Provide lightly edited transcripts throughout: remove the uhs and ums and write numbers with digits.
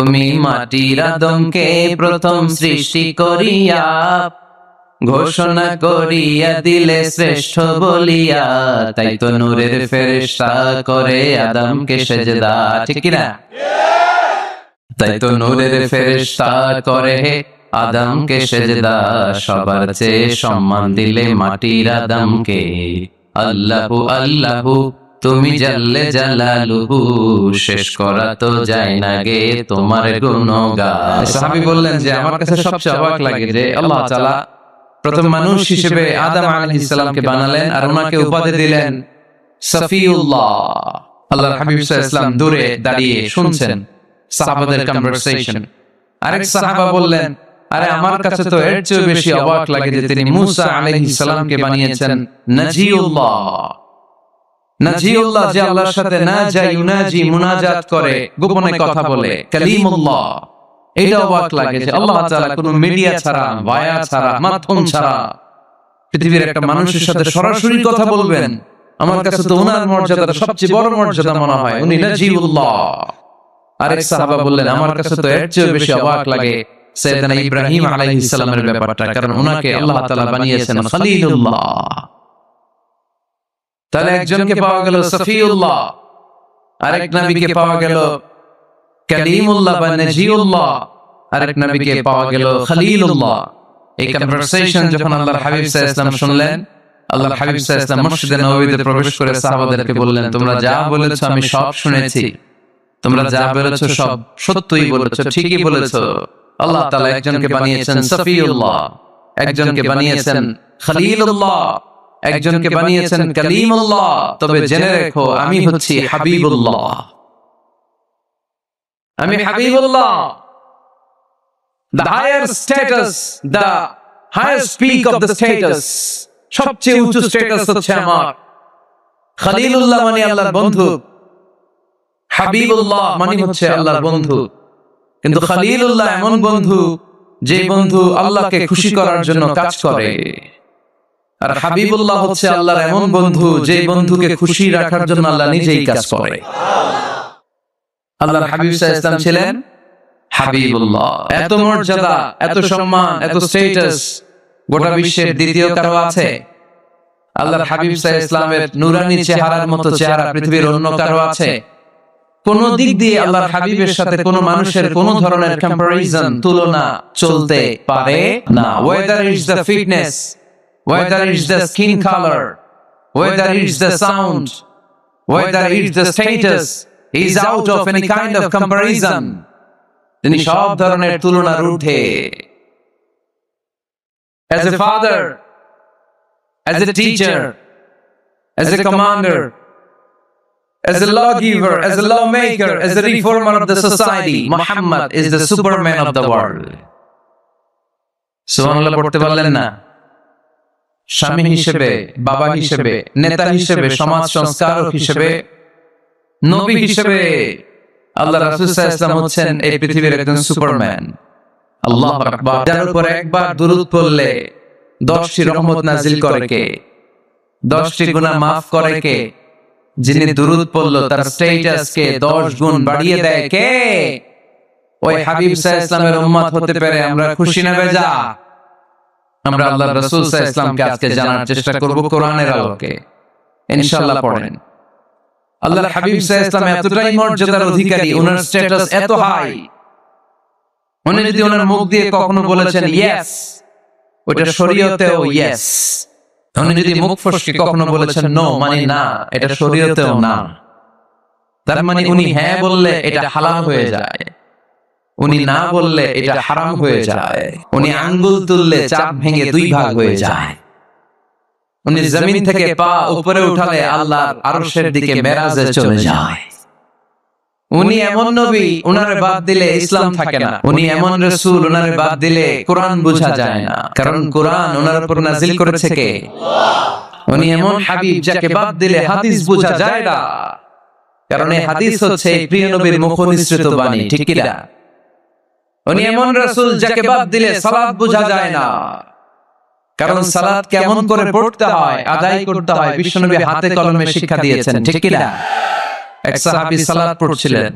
তুমি মাটির আদমকে প্রথম সৃষ্টি করিয়া ঘোষণা করিয়া দিলে শ্রেষ্ঠ বলিয়া, তাই তো নূরের ফেরেশতা করে আদমকে সেজদা, ঠিক কি না? তাই তো নূরের ফেরেশতা করে আদমকে সেজদা, সবার চেয়ে সম্মান দিলে মাটির আদমকে। আল্লাহু আল্লাহু তুমি জাল্লে জালালুহু, শেষ করা তো যায় না গে তোমার গুণগান। সাহাবী বললেন যে আমার কাছে সবচেয়ে অবাক লাগে যে আল্লাহ তাআলা প্রথম মানুষ হিসেবে আদম আলাইহিস সালামকে বানালেন আর ওনাকে উপাধি দিলেন সফিউল্লাহ। আল্লাহর হাবিব সাল্লাল্লাহু আলাইহি ওয়াসাল্লাম দূরে দাঁড়িয়ে শুনছেন সাহাবাদের কনভারসেশন। আরেক সাহাবা বললেন, আরে আমার কাছে তো এর চেয়ে বেশি অবাক লাগে যে তিনি মূসা আলাইহিস সালামকে বানিয়েছেন নাজিউল্লাহ। নাজিউল্লাহ যে আল্লাহর সাথে নাজা ইউনাজি মুনাজাত করে, গোপনে কথা বলে, কালিমুল্লাহ। এটা অবাক লাগে যে আল্লাহ তাআলা কোনো মিডিয়া ছাড়া, ভায়া ছাড়া, মাধ্যম ছাড়া পৃথিবীর একটা মানুষের সাথে সরাসরি কথা বলবেন। আমার কাছে তো ওনার মর্যাদা সবচেয়ে বড় মর্যাদা মনে হয়, উনি নাজিউল্লাহ। আরেক সাহাবা বললেন, আমার কাছে তো এর চেয়ে বেশি অবাক লাগে সাইয়েদনা ইব্রাহিম আলাইহিস সালামের ব্যাপারটা, কারণ ওনাকে আল্লাহ তাআলা বানিয়েছেন খলিলুল্লাহ। তাহলে একজনকে পাওয়া গেল সফিউল্লাহ, আরেক নবীকে পাওয়া গেল কালিমুল্লাহ বা নাজিউল্লাহ, আরেক নবীকে পাওয়া গেল খলিলুল্লাহ। এই কনভারসেশন যখন আল্লাহর হাবিব সাল্লাল্লাহু আলাইহি ওয়াসাল্লাম শুনলেন, আল্লাহর হাবিব সাল্লাল্লাহু আলাইহি ওয়াসাল্লাম মসজিদে নববীতে প্রবেশ করে সাহাবাদেরকে বললেন, তোমরা যা বলেছো আমি সব শুনেছি, তোমরা যা বলেছো সব সত্যই বলেছো, ঠিকই বলেছো। আল্লাহ তাআলা একজনকে বানিয়েছেন সফিউল্লাহ, একজনকে বানিয়েছেন খলিলুল্লাহ, একজনকে বানিয়েছেন কালিমুল্লাহ। তবে জেনে রেখো আমি হচ্ছি হাবিবুল্লাহ, আমি Habibullah. The higher status, the highest peak of the status, সবচেয়ে উঁচু স্ট্যাটাস হচ্ছে আমার। খলিলুল্লাহ মানে আল্লাহর বন্ধু, হাবিবুল্লাহ মানে হচ্ছে আল্লাহর বন্ধু। কিন্তু খলিলুল্লাহ এমন বন্ধু যে বন্ধু আল্লাহকে খুশি করার জন্য কাজ করে, আর হাবিবুল্লাহ হচ্ছে আল্লাহর এমন বন্ধু যে বন্ধুকে খুশি রাখার জন্য আল্লাহ নিজেই কাজ করে। আল্লাহর হাবিব সাল্লাল্লাহু আলাইহি ওয়াসাল্লাম ছিলেন হাবিবুল্লাহ। এত মর্যাদা, এত সম্মান, এত স্ট্যাটাস গোটা বিশ্বের দ্বিতীয় কারো আছে? আল্লাহর হাবিব সাল্লাল্লাহু আলাইহি ওয়াসাল্লামের নুরানি চেহারার মতো চেহারা পৃথিবীর অন্য কারো আছে? কোন দিক দিয়ে আল্লাহর হাবিবের সাথে কোন মানুষের কোন ধরনের কম্পারিজন, তুলনা চলতে পারে না। whether it's the fitness, whether it's the skin color, whether it's the sound, whether it's the status, is out of any kind of comparison. তিনি সব ধরনের তুলনার ঊর্ধ্বে। As a father, as a teacher, as a commander, as a lawgiver, as a lawmaker, as a reformer of the society, Muhammad is the superman of the world. সুবহানাল্লাহ পড়তে পারলেন না? স্বামী হিসেবে, বাবা হিসেবে, নেতা হিসেবে, সমাজ সংস্কারক হিসেবে, নবী হিসেবে আল্লাহ রাসূল সাল্লাল্লাহু আলাইহি ওয়াসাল্লাম হচ্ছেন এই পৃথিবীর একজন সুপারম্যান। আল্লাহু আকবার। যার উপর একবার দুরূদ পড়লে 10টি রহমত নাজিল করে কে? 10টি গুনাহ maaf করে কে? যিনি দুরূদ পড়লো তার স্ট্যাটাসকে 10 গুণ বাড়িয়ে দেয় কে? ওই হাবিব সাল্লাল্লাহু আলাইহি ওয়াসাল্লামের উম্মত হতে পেরে আমরা খুশি না বেজা? আমরা আল্লাহর রাসূল সাল্লাল্লাহু আলাইহি ওয়াসাল্লামকে আজকে জানার চেষ্টা করব কোরআনের আলোকে। ইনশাআল্লাহ পড়েন। আল্লাহর হাবিব সাল্লাল্লাহু আলাইহি ওয়াসাল্লাম এতটাই মর্যাদার অধিকারী, ওনার স্ট্যাটাস এত হাই, উনি যদি ওনার মুখ দিয়ে কখনো বলেছেন ইয়েস, ওটা শরীয়তেও ইয়েস। উনি যদি মুখ ফসকে কখনো বলেছেন নো, মানে না, এটা শরীয়তেও না। তার মানে উনি হ্যাঁ বললে এটা হালাল হয়ে যায়, উনি না বললে এটা হারাম হয়ে যায়। উনি আঙ্গুল তুললে চাপ ভেঙে 2 ভাগ হয়ে যায়। উনি জমিন থেকে পা উপরে উঠালে আল্লাহর আরশের দিকে মেরাজে চলে যায়। উনি এমন নবী, উনারে বাদ দিলে ইসলাম থাকে না। উনি এমন রাসূল, উনারে বাদ দিলে কোরআন বোঝা যায় না, কারণ কোরআন ওনার উপর নাজিল করেছে কে? আল্লাহ। উনি এমন হাবিব যাকে বাদ দিলে হাদিস বোঝা যায় না, কারণ এই হাদিস হচ্ছে প্রিয় নবীর মুখনিসৃত বাণী, ঠিক কি না? উনি এমন রাসূল যাকে বাদ দিলে সালাত বোঝা যায় না, কারণ সালাত কেমন করে পড়তে হয়, আদায় করতে হয় বিশ্বনবী হাতে কলমে শিক্ষা দিয়েছেন, ঠিক কি না? এক সাহাবী সালাত পড়ছিলেন,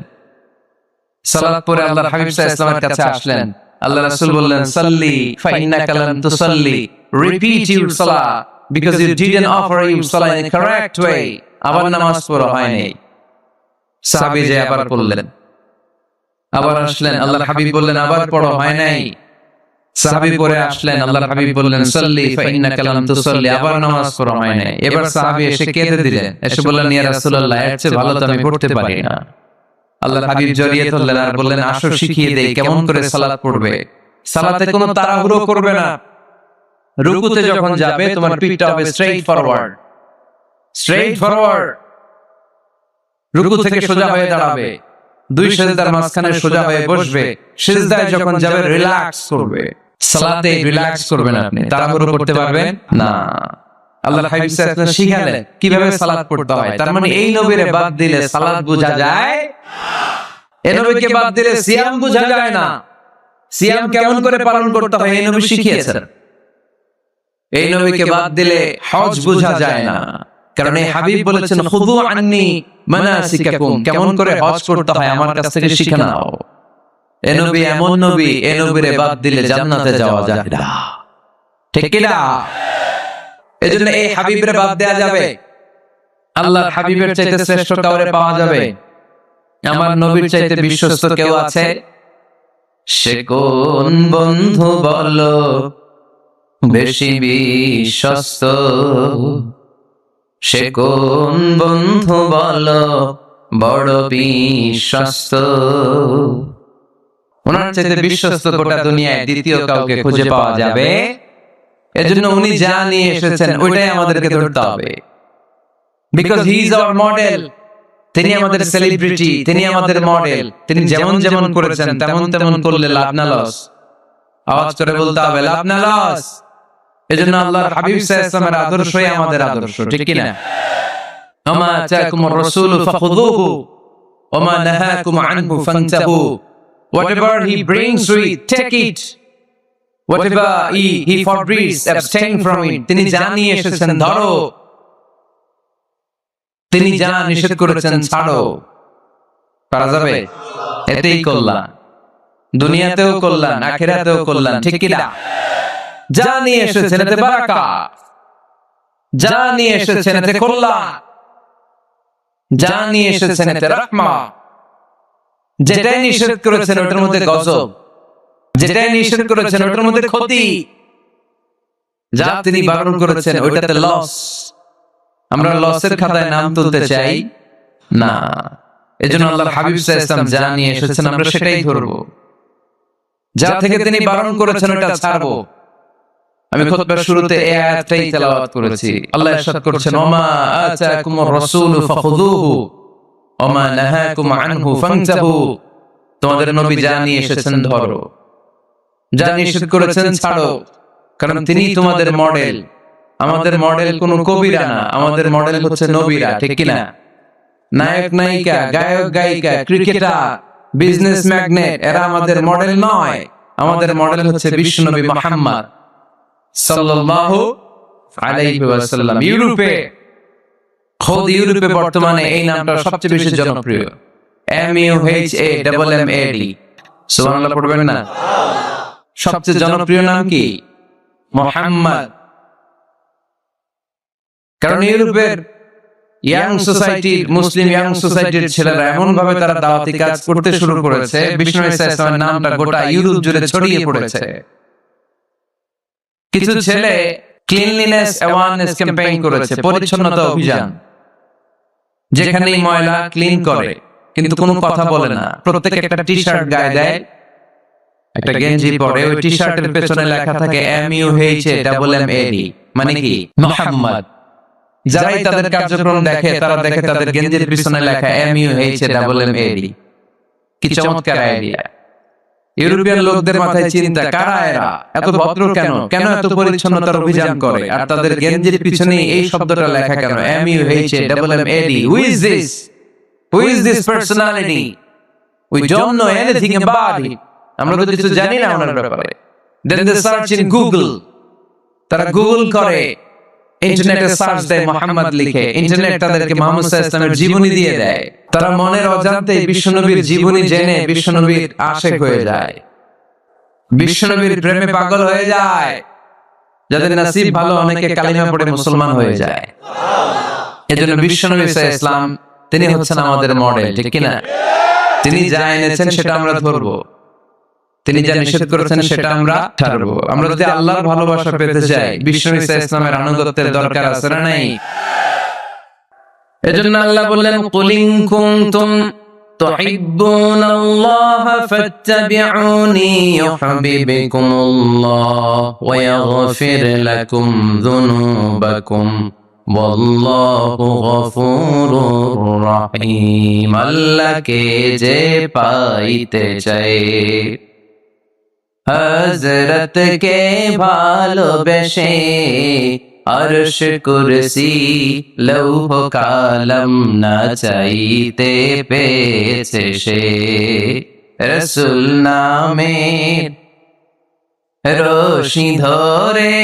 সালাত পরে আল্লাহর হাবিব সাল্লাল্লাহু আলাইহি ওয়াসাল্লামের কাছে আসলেন। আল্লাহ রাসূল বললেন, সাল্লি ফা ইন্নাকা লাম তুসাল্লি, রিপিট ইউর সালাত because you didn't offer your সালাত ইন এ কারেক্ট ওয়ে। আবার নামাজ পড়া হয়নি। সাহাবী যে আবার পড়লেন, আবার আসলেন, আল্লাহর হাবিব বললেন আবার পড়া হয় নাই। সাহাবী পরে আসলেন, আল্লাহর হাবিব বললেন, সাল্লি ফা ইন্নাকা লাম তুসাল্লি, আবার নামাজ পড়া হয় নাই। এবার সাহাবী এসে কেঁদে দিলেন, এসে বললেন, ইয়া রাসূলুল্লাহ, এর চেয়ে ভালো তো আমি পড়তে পারি না। আল্লাহর হাবিব জড়িয়ে ধরলেন আর বললেন, আসো শিখিয়ে দেই কেমন করে সালাত পড়বে। সালাতে কোনো তাড়াহুড়ো করবে না। রুকুতে যখন যাবে তোমার পিঠটা হবে স্ট্রেইট ফরওয়ার্ড, স্ট্রেইট ফরওয়ার্ড। রুকু থেকে সোজা হয়ে দাঁড়াবে, দুই সিজদার মাঝখানে সোজা হয়ে বসবে। সিজদায় যখন যাবে রিল্যাক্স করবে। সালাতে রিল্যাক্স করবেন আপনি, তাড়াহুড়ো করতে পারবেন না। আল্লাহর হাবিব সাল্লাল্লাহু আলাইহি ওয়াসাল্লাম শিখালেন কিভাবে সালাত পড়তে হয়। তার মানে এই নবীরে বাদ দিলে সালাত বোঝা যায়, এই নবীকে বাদ দিলে সিয়াম বোঝা যায় না। সিয়াম কেমন করে পালন করতে হয় এই নবী শিখিয়েছেন। এই নবীকে বাদ দিলে হজ বোঝা যায় না, কারণ এই হাবিব বলেছেন, খুযু আন্নী মানাসিকাকুম, কেমন করে হজ করতে হয় আমার কাছ থেকে শিখে নাও। এই নবী এমন নবী, এই নবীরে বাদ দিলে জান্নাতে যাওয়া যায় না, ঠিক কি না? এজন্য এই হাবিবের বাদ দেয়া যাবে? আল্লাহর হাবিবের চাইতে শ্রেষ্ঠ কাউরে পাওয়া যাবে? আমার নবীর চাইতে বিশ্বস্ত কেউ আছে? সে কোন বন্ধু বলো বেশি বিশ্বস্ত? সে কোন বন্ধু বলো বড় বিশ্বস্ত? ওনার চাইতে বিশ্বস্ত গোটা দুনিয়ায় দ্বিতীয় কাউকে খুঁজে পাওয়া যাবে? এজন্য উনি যা নিয়ে এসেছেন ওইটাই আমাদেরকে ধরতে হবে, because he is our model. তিনি আমাদের সেলিব্রিটি, তিনি আমাদের মডেল। তিনি যেমন যেমন করেছেন তেমন তেমন করলে লাভ না লস? আওয়াজ করে বলতে হবে, লাভ না লস? এজন্য আল্লাহর হাবিব সাল্লাল্লাহু আলাইহি ওয়াসাল্লামের আদর্শই আমাদের আদর্শ, ঠিক কি না? আমা আতাকুমুর রাসূলু ফাখুযুহু ওয়া মা নাহাকুম আনহু ফান্তাহু। Whatever he brings to it, take it. Whatever he forbids, abstain from it. তিনি যা নিয়ে এসেছেন ধরো, তিনি যা নিষেধ করেছেন ছাড়ো। পারা যাবে? এতেই কল্যাণ, দুনিয়াতেও কল্যাণ, আখিরাতেও কল্যাণ, ঠিক কি না? যা নিয়ে এসেছেন এতে বারাকাত, যা নিয়ে এসেছেন এতে কল্যাণ, যা নিয়ে এসেছেন এতে রাহমাত। যেটাই নিষেধ করেছেন ওটার মধ্যে গজব, যেটাই নিষেধ করেছেন ওটার মধ্যে ক্ষতি, যা তিনি বারণ করেছেন ওইটাতে লস। আমরা লসের খাতায় নাম তুলতে চাই না। এজন্য আল্লাহর হাবিব সাল্লাল্লাহু আলাইহি ওয়াসাল্লাম যা নিয়ে এসেছেন আমরা সেটাই ধরবো, যা থেকে তিনি বারণ করেছেন ওটা ছাড়বো। আমি খুতবার শুরুতে এই আয়াতটাই তেলাওয়াত করেছি। আল্লাহ ইরশাদ করছেন, ওমা আতাকুমুর রাসূলু ফাখুযুহু ওয়া মা নাহাকুম আনহু ফান্তাহু। তোমাদের নবী যা নিয়ে এসেছেন ধরো, যা নিষেধ করেছেন ছাড়ো, কারণ তিনি তোমাদের মডেল। আমাদের মডেল কোনো কবিরা না, আমাদের মডেল হচ্ছে নবীরা, ঠিক কি না? নায়ক নায়িকা, গায়ক গায়িকা, ক্রিকেটার, বিজনেস ম্যাগনেট, এরা আমাদের মডেল নয়। আমাদের মডেল হচ্ছে বিশ্বনবী মুহাম্মদ সাল্লাল্লাহু আলাইহি ওয়াসাল্লাম। ইউরোপে, খোদ ইউরোপে বর্তমানে এই নামটা সবচেয়ে বেশি জনপ্রিয়, MUHAMMAD। সুবহানাল্লাহ পড়বেন না? সবচেয়ে জনপ্রিয় নাম কি? মুহাম্মদ। কারণ ইউরোপের ইয়াং সোসাইটির, মুসলিম ইয়াং সোসাইটির ছেলেরা এমন ভাবে তারা দাওয়াতি কাজ করতে শুরু করেছে, বিষ্ণু ইসা ইসলামের নামটা গোটা ইউরোপ জুড়ে ছড়িয়ে পড়েছে। কিছু ছেলে ক্লিনলিনেস অ্যাওয়ারনেস ক্যাম্পেইন করেছে, পরিচ্ছন্নতা অভিযান। যেখানেই ময়লা ক্লিন করে, কিন্তু কোনো কথা বলে না। প্রত্যেকে একটা টি শার্ট গায়ে দেয়, একটা গেঞ্জি পরে, ওই টি শার্টের পেছনে লেখা থাকে MUHAMMAD, মানে কি? মুহাম্মদ। যারাই তাদের কার্যক্রম দেখে তারা দেখে তাদের গেঞ্জির পিছনে লেখা MUHAMMAD। কি চমৎকার আইডিয়া! ইউরোপিয়ান লোকদের মাথায় চিন্তা, কারা এরা, এত ভদ্র কেন, কেন এত পরিচ্ছন্নতার অভিযান করে, আর তাদের গেঞ্জির পিছনে এই শব্দটা লেখা কেন, MUHAMMAD? Who is this? Who is this personality? We don't know anything about it. আমরা তো কিছু জানি না ওনার ব্যাপারে। Then they search in Google. তারা গুগল করে, ইন্টারনেটে সার্চ দেয় মুহাম্মদ লিখে, ইন্টারনেট তাদেরকে মুহাম্মদ সাল্লাল্লাহু আলাইহি ওয়াসাল্লামের জীবনী দিয়ে দেয়। তারা মনের অজান্তে বিশ্বনবীর জীবনী জেনে বিশ্বনবীর আশিক হয়ে যায়, বিশ্বনবীর প্রেমে পাগল হয়ে যায়। যাদের নসিব ভালো, অনেকে কালিমা পড়ে মুসলমান হয়ে যায়। এজন্য বিশ্বনবী সাল্লাল্লাহু আলাইহি ওয়াসাল্লাম তিনি হচ্ছেন আমাদের মডেল, ঠিক কিনা? তিনি যা এনেছেন সেটা আমরা ধরবো, তিনি যা নিষেধ করেছেন সেটা আমরা ছাড়বো। আমরা যদি আল্লাহর ভালোবাসা পেতে চাই, বিশ্বনবী সাল্লাল্লাহু আলাইহি ওয়াসাল্লামের আনুগত্যের দরকার আছে না নাই? এজন্য আল্লাহ বললেন, কুল ইন কুনতুম তুহিব্বুনাল্লাহা ফাত্তাবিউনি ইউহিব্বুকুমুল্লাহ ওয়া ইয়াগফির লাকুম যুনুবাকুম ওয়াল্লাহু গফুরুর রহিম। আল্লাহকে যে পাইতে চায়, হযরত কে ভালোবেসে, আরশ কুরসি লৌহ কালম না চাইতে পেয়েছে সে। রাসূল নামের রশি ধরে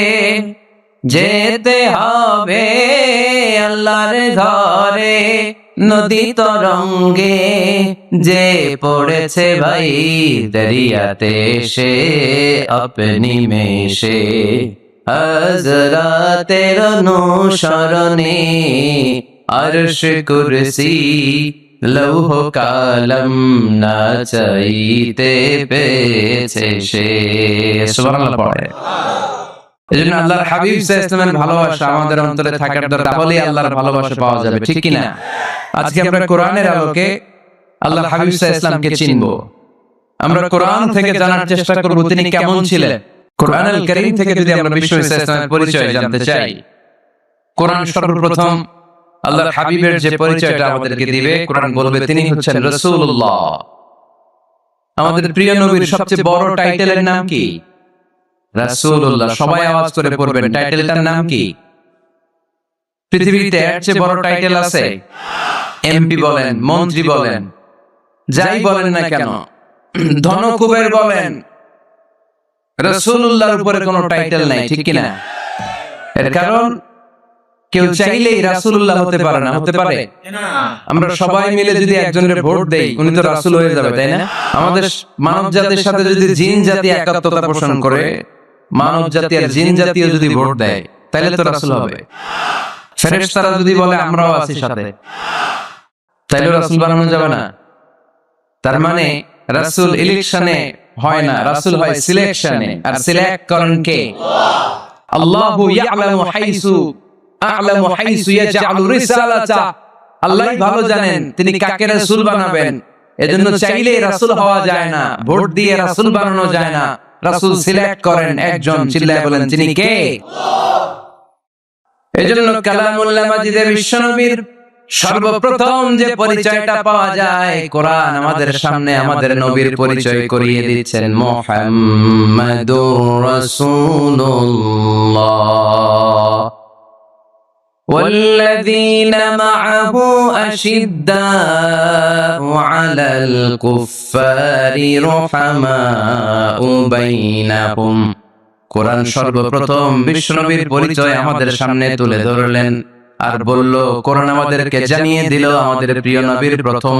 যেতে হবে আল্লাহর ঘরে। নদী তরঙ্গে যে পড়েছে ভাই দরিয়াতে, সে আপনি মেশে হযরতের অনুসরণে আরশ কুরসি লৌহ কালম না চাইতে পেয়েছে সে। সুবহানাল্লাহ পড়ে। এজন্য আল্লাহর হাবিব সাল্লাল্লাহু আলাইহি ওয়াসাল্লামের ভালোবাসা আমাদের অন্তরে থাকার দরকার, তাহলেই আল্লাহর ভালোবাসা পাওয়া যাবে, ঠিক কি না? আজকে আমরা কোরআনের আলোকে আল্লাহর হাবিব সাল্লাল্লাহু আলাইহি ওয়াসাল্লামকে চিনব। আমরা কোরআন থেকে জানার চেষ্টা করব তিনি কেমন ছিলেন। কোরআনুল কারীম থেকে যদি আমরা বিশ্বনবী সাল্লাল্লাহু আলাইহি ওয়াসাল্লামের পরিচয় জানতে চাই, কোরআন সর্বপ্রথম আল্লাহর হাবিবের যে পরিচয়টা আমাদেরকে দিবে, কোরআন বলবে তিনি হচ্ছেন রাসূলুল্লাহ। আমাদের প্রিয় নবীর সবচেয়ে বড় টাইটেলের নাম কি? রাসূলুল্লাহ। সবাই আওয়াজ করে পড়বেন, টাইটেলটার নাম কি? পৃথিবীতে এর চেয়ে বড় টাইটেল আছে? এমপি বলেন, মন্ত্রী বলেন, যাই বলেন না কেন, ধনকুবের বলেন, রাসূলুল্লাহর উপরে কোনো টাইটেল নাই, ঠিক কি না? এর কারণ কেউ চাইলেই রাসূলুল্লাহ হতে পারে না, হতে পারে? আমরা সবাই মিলে যদি একজনের ভোট দেই, উনি তো রাসূল হয়ে যাবে, তাই না? আমাদের মানব জাতির সাথে যদি জিন জাতি একাত্মতা পোষণ করে, মানব জাতি আর জিন জাতিও যদি ভোট দেয়, তাহলে তো রাসূল হবে। ফেরেশতারা যদি বলে আমরাও আছি সাথে, তাহলে রাসূল বানানো যাবে না। তার মানে রাসূল ইলেকশনে হয় না, রাসূল হয় সিলেকশনে। আর সিলেক্ট করেন কে? আল্লাহু ইয়ালামু হাইসু ইয়াজআলু রিসালাতা। আল্লাহই ভালো জানেন তিনি কাকে রাসূল বানাবেন। এজন্য চাইলেই রাসূল হওয়া যায় না, ভোট দিয়ে রাসূল বানানো যায় না। রাসূল সিলেক্ট করেন একজন, চিল্লায় বলেন তিনি কে? এজন্য কালামুল্লাহ মাজিদের বিশ্বনবীর সর্বপ্রথম যে পরিচয়টা পাওয়া যায়, কোরআন আমাদের সামনে আমাদের নবীর পরিচয় করিয়ে দিচ্ছেন, মুহাম্মাদুর রাসূলুল্লাহ والذين معه أشداء على الكفار رحماء بينهم। কোরআন সর্বপ্রথম বিশ্বনবীর পরিচয় আমাদের সামনে তুলে ধরলেন আর বলল, কোরআন আমাদেরকে জানিয়ে দিল আমাদের প্রিয় নবীর প্রথম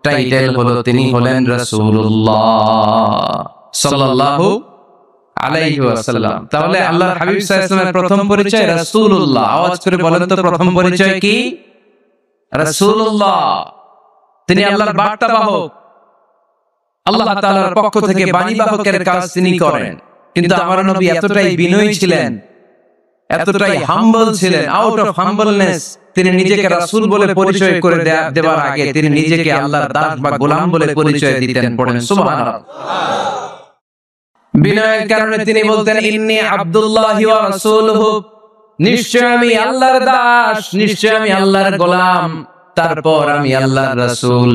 টাইটেল হলো তিনি হলেন রাসূলুল্লাহ সাল্লাল্লাহু আলাইহি ওয়াসাল্লাম। তাহলে আল্লাহর হাবিব সাল্লাল্লাহু আলাইহি ওয়াসাল্লামের প্রথম পরিচয় রাসূলুল্লাহ। আওয়াজ করে বলেন তো প্রথম পরিচয় কি? রাসূলুল্লাহ। তিনি আল্লাহর বার্তাবাহক, আল্লাহ তাআলার পক্ষ থেকে বাণীবাহকের কাজ তিনি করেন। কিন্তু আমার নবী এতটাই বিনয়ী ছিলেন, এতটাই হাম্বল ছিলেন, আউট অফ হাম্বলনেস তিনি নিজেকে রাসূল বলে পরিচয় করে দেওয়ার আগে তিনি নিজেকে আল্লাহর দাস বা গোলাম বলে পরিচয় দিতেন। পড়েন সুবহানাল্লাহ। বিনয়ের কারণে তিনি বলতেন, ইন্নী আব্দুল্লাহি ওয়া রাসূলুহু, নিশ্চয় আমি আল্লাহর দাস, নিশ্চয় আমি আল্লাহর গোলাম, তারপর আমি আল্লাহর রাসূল।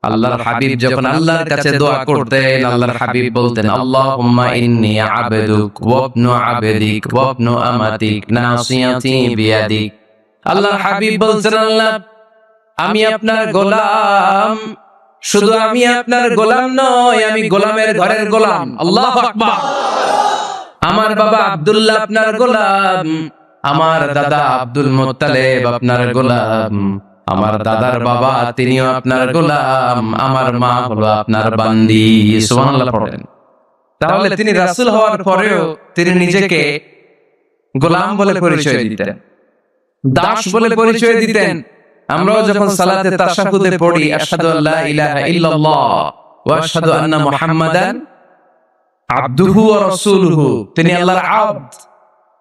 আল্লাহর হাবিব যখন আল্লাহর কাছে দোয়া করতেন, আল্লাহর হাবিব বলতেন, আল্লাহুম্মা ইন্নী আবদুক ওয়া ইবনু আবদিক ওয়া ইবনু আমাতিক নাসিয়াতি বিয়াদিক। আল্লাহর হাবিব বলতেন, আল্লাহ আমি আপনার গোলাম, শুধু আমি আপনার গোলাম নয়, আমি গোলামের ঘরের গোলাম। আল্লাহু আকবার। আমার বাবা আব্দুল্লাহ আপনার গোলাম, আমার দাদা আব্দুল মুত্তালিব আপনার গোলাম, আমার দাদার বাবা তিনিও আপনার গোলাম, আমার মা হলো আপনার বান্দি। সুবহানাল্লাহ পড়েন। তাহলে তিনি রাসূল হওয়ার পরেও তিনি নিজেকে গোলাম বলে পরিচয় দিতেন, দাস বলে পরিচয় দিতেন। আমরাও যখন সালাতে তাশাহুদে পড়ি আশহাদু আল্লা ইলাহা ইল্লাল্লাহ ওয়া আশহাদু আন্না মুহাম্মাদান আবদুহু ওয়া রাসূলুহু, তিনি আল্লাহর আবদ,